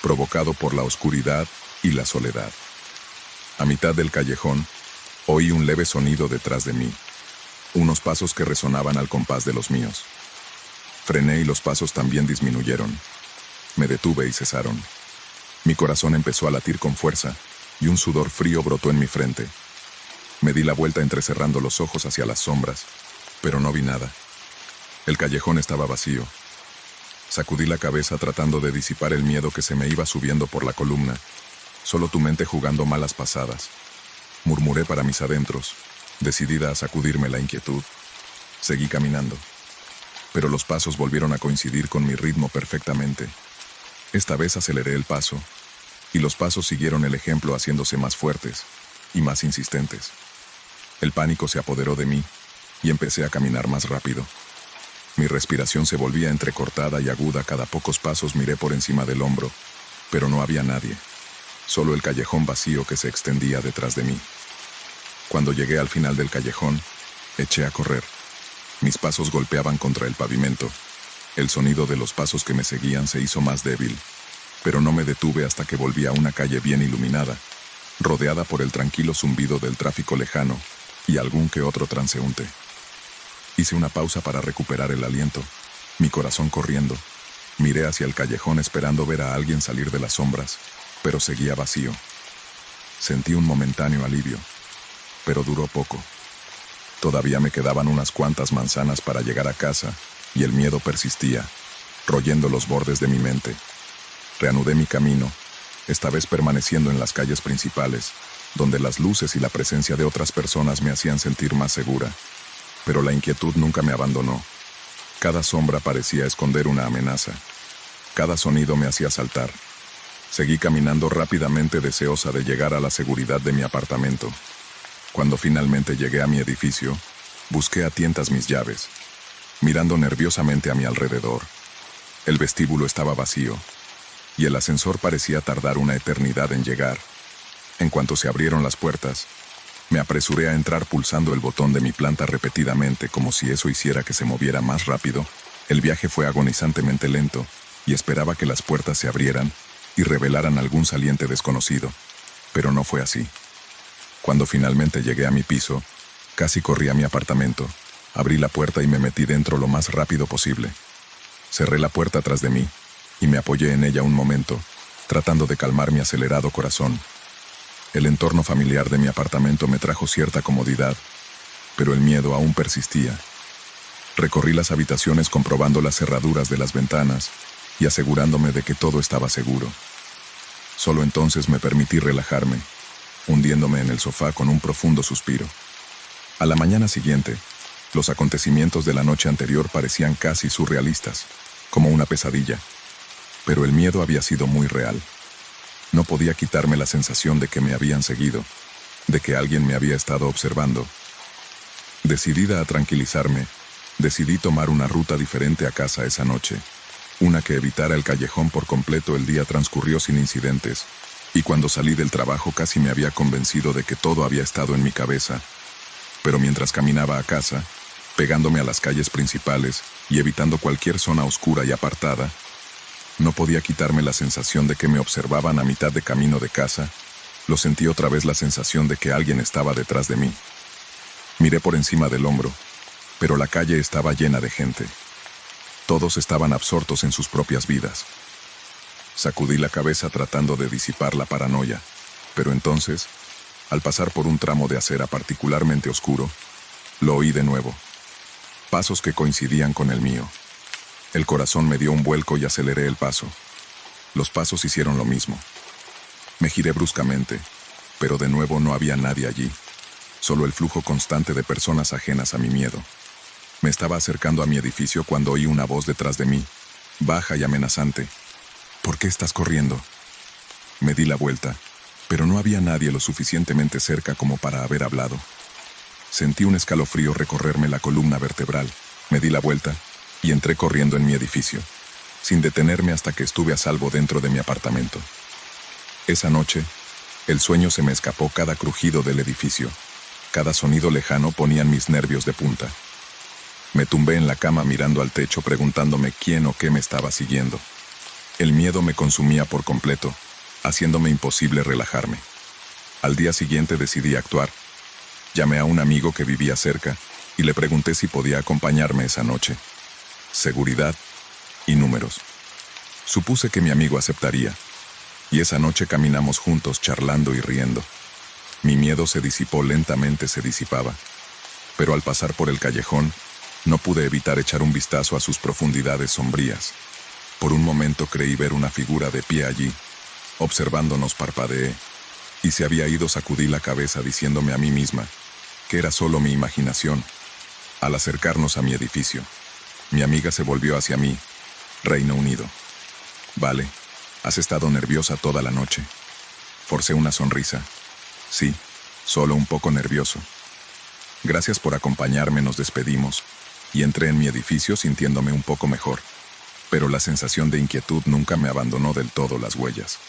provocado por la oscuridad y la soledad. A mitad del callejón, oí un leve sonido detrás de mí, unos pasos que resonaban al compás de los míos. Frené y los pasos también disminuyeron. Me detuve y cesaron. Mi corazón empezó a latir con fuerza, y un sudor frío brotó en mi frente. Me di la vuelta entrecerrando los ojos hacia las sombras, pero no vi nada. El callejón estaba vacío. Sacudí la cabeza tratando de disipar el miedo que se me iba subiendo por la columna. Solo tu mente jugando malas pasadas. Murmuré para mis adentros. Decidida a sacudirme la inquietud, seguí caminando, pero los pasos volvieron a coincidir con mi ritmo perfectamente. Esta vez aceleré el paso, y los pasos siguieron el ejemplo haciéndose más fuertes y más insistentes. El pánico se apoderó de mí y empecé a caminar más rápido. Mi respiración se volvía entrecortada y aguda. Cada pocos pasos miré por encima del hombro, pero no había nadie, solo el callejón vacío que se extendía detrás de mí. Cuando llegué al final del callejón, eché a correr. Mis pasos golpeaban contra el pavimento. El sonido de los pasos que me seguían se hizo más débil, pero no me detuve hasta que volví a una calle bien iluminada, rodeada por el tranquilo zumbido del tráfico lejano y algún que otro transeúnte. Hice una pausa para recuperar el aliento, mi corazón corriendo. Miré hacia el callejón esperando ver a alguien salir de las sombras, pero seguía vacío. Sentí un momentáneo alivio, pero duró poco. Todavía me quedaban unas cuantas manzanas para llegar a casa, y el miedo persistía, royendo los bordes de mi mente. Reanudé mi camino, esta vez permaneciendo en las calles principales, donde las luces y la presencia de otras personas me hacían sentir más segura. Pero la inquietud nunca me abandonó. Cada sombra parecía esconder una amenaza. Cada sonido me hacía saltar. Seguí caminando rápidamente, deseosa de llegar a la seguridad de mi apartamento. Cuando finalmente llegué a mi edificio, busqué a tientas mis llaves, mirando nerviosamente a mi alrededor. El vestíbulo estaba vacío, y el ascensor parecía tardar una eternidad en llegar. En cuanto se abrieron las puertas, me apresuré a entrar pulsando el botón de mi planta repetidamente, como si eso hiciera que se moviera más rápido. El viaje fue agonizantemente lento, y esperaba que las puertas se abrieran y revelaran algún saliente desconocido. Pero no fue así. Cuando finalmente llegué a mi piso, casi corrí a mi apartamento. Abrí la puerta y me metí dentro lo más rápido posible. Cerré la puerta tras de mí y me apoyé en ella un momento, tratando de calmar mi acelerado corazón. El entorno familiar de mi apartamento me trajo cierta comodidad, pero el miedo aún persistía. Recorrí las habitaciones comprobando las cerraduras de las ventanas y asegurándome de que todo estaba seguro. Solo entonces me permití relajarme, hundiéndome en el sofá con un profundo suspiro. A la mañana siguiente, los acontecimientos de la noche anterior parecían casi surrealistas, como una pesadilla, pero el miedo había sido muy real. No podía quitarme la sensación de que me habían seguido, de que alguien me había estado observando. Decidida a tranquilizarme, decidí tomar una ruta diferente a casa esa noche, una que evitara el callejón por completo. El día transcurrió sin incidentes, y cuando salí del trabajo casi me había convencido de que todo había estado en mi cabeza. Pero mientras caminaba a casa, pegándome a las calles principales y evitando cualquier zona oscura y apartada, no podía quitarme la sensación de que me observaban a mitad de camino de casa. Lo sentí otra vez, la sensación de que alguien estaba detrás de mí. Miré por encima del hombro, pero la calle estaba llena de gente. Todos estaban absortos en sus propias vidas. Sacudí la cabeza tratando de disipar la paranoia, pero entonces, al pasar por un tramo de acera particularmente oscuro, lo oí de nuevo. Pasos que coincidían con el mío. El corazón me dio un vuelco y aceleré el paso. Los pasos hicieron lo mismo. Me giré bruscamente, pero de nuevo no había nadie allí, solo el flujo constante de personas ajenas a mi miedo. Me estaba acercando a mi edificio cuando oí una voz detrás de mí, baja y amenazante. ¿Por qué estás corriendo? Me di la vuelta, pero no había nadie lo suficientemente cerca como para haber hablado. Sentí un escalofrío recorrerme la columna vertebral. Me di la vuelta y entré corriendo en mi edificio, sin detenerme hasta que estuve a salvo dentro de mi apartamento. Esa noche, el sueño se me escapó. Cada crujido del edificio, cada sonido lejano ponían mis nervios de punta. Me tumbé en la cama mirando al techo, preguntándome quién o qué me estaba siguiendo. El miedo me consumía por completo, haciéndome imposible relajarme. Al día siguiente decidí actuar. Llamé a un amigo que vivía cerca y le pregunté si podía acompañarme esa noche. Seguridad y números. Supuse que mi amigo aceptaría, y esa noche caminamos juntos charlando y riendo. Mi miedo se disipó lentamente, se disipaba, pero al pasar por el callejón, no pude evitar echar un vistazo a sus profundidades sombrías. Por un momento creí ver una figura de pie allí, observándonos. Parpadeé, y se había ido. Sacudí la cabeza diciéndome a mí misma, que era solo mi imaginación. Al acercarnos a mi edificio, mi amiga se volvió hacia mí. Reino Unido. Vale, has estado nerviosa toda la noche. Forcé una sonrisa. Sí, solo un poco nervioso. Gracias por acompañarme, nos despedimos, y entré en mi edificio sintiéndome un poco mejor. Pero la sensación de inquietud nunca me abandonó del todo las huellas.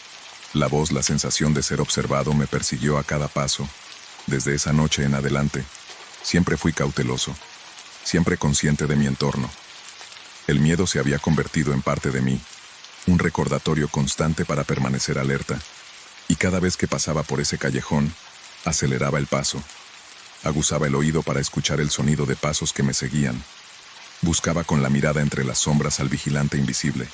La voz, la sensación de ser observado me persiguió a cada paso. Desde esa noche en adelante, siempre fui cauteloso, siempre consciente de mi entorno. El miedo se había convertido en parte de mí, un recordatorio constante para permanecer alerta, y cada vez que pasaba por ese callejón, aceleraba el paso. Aguzaba el oído para escuchar el sonido de pasos que me seguían. Buscaba con la mirada entre las sombras al vigilante invisible.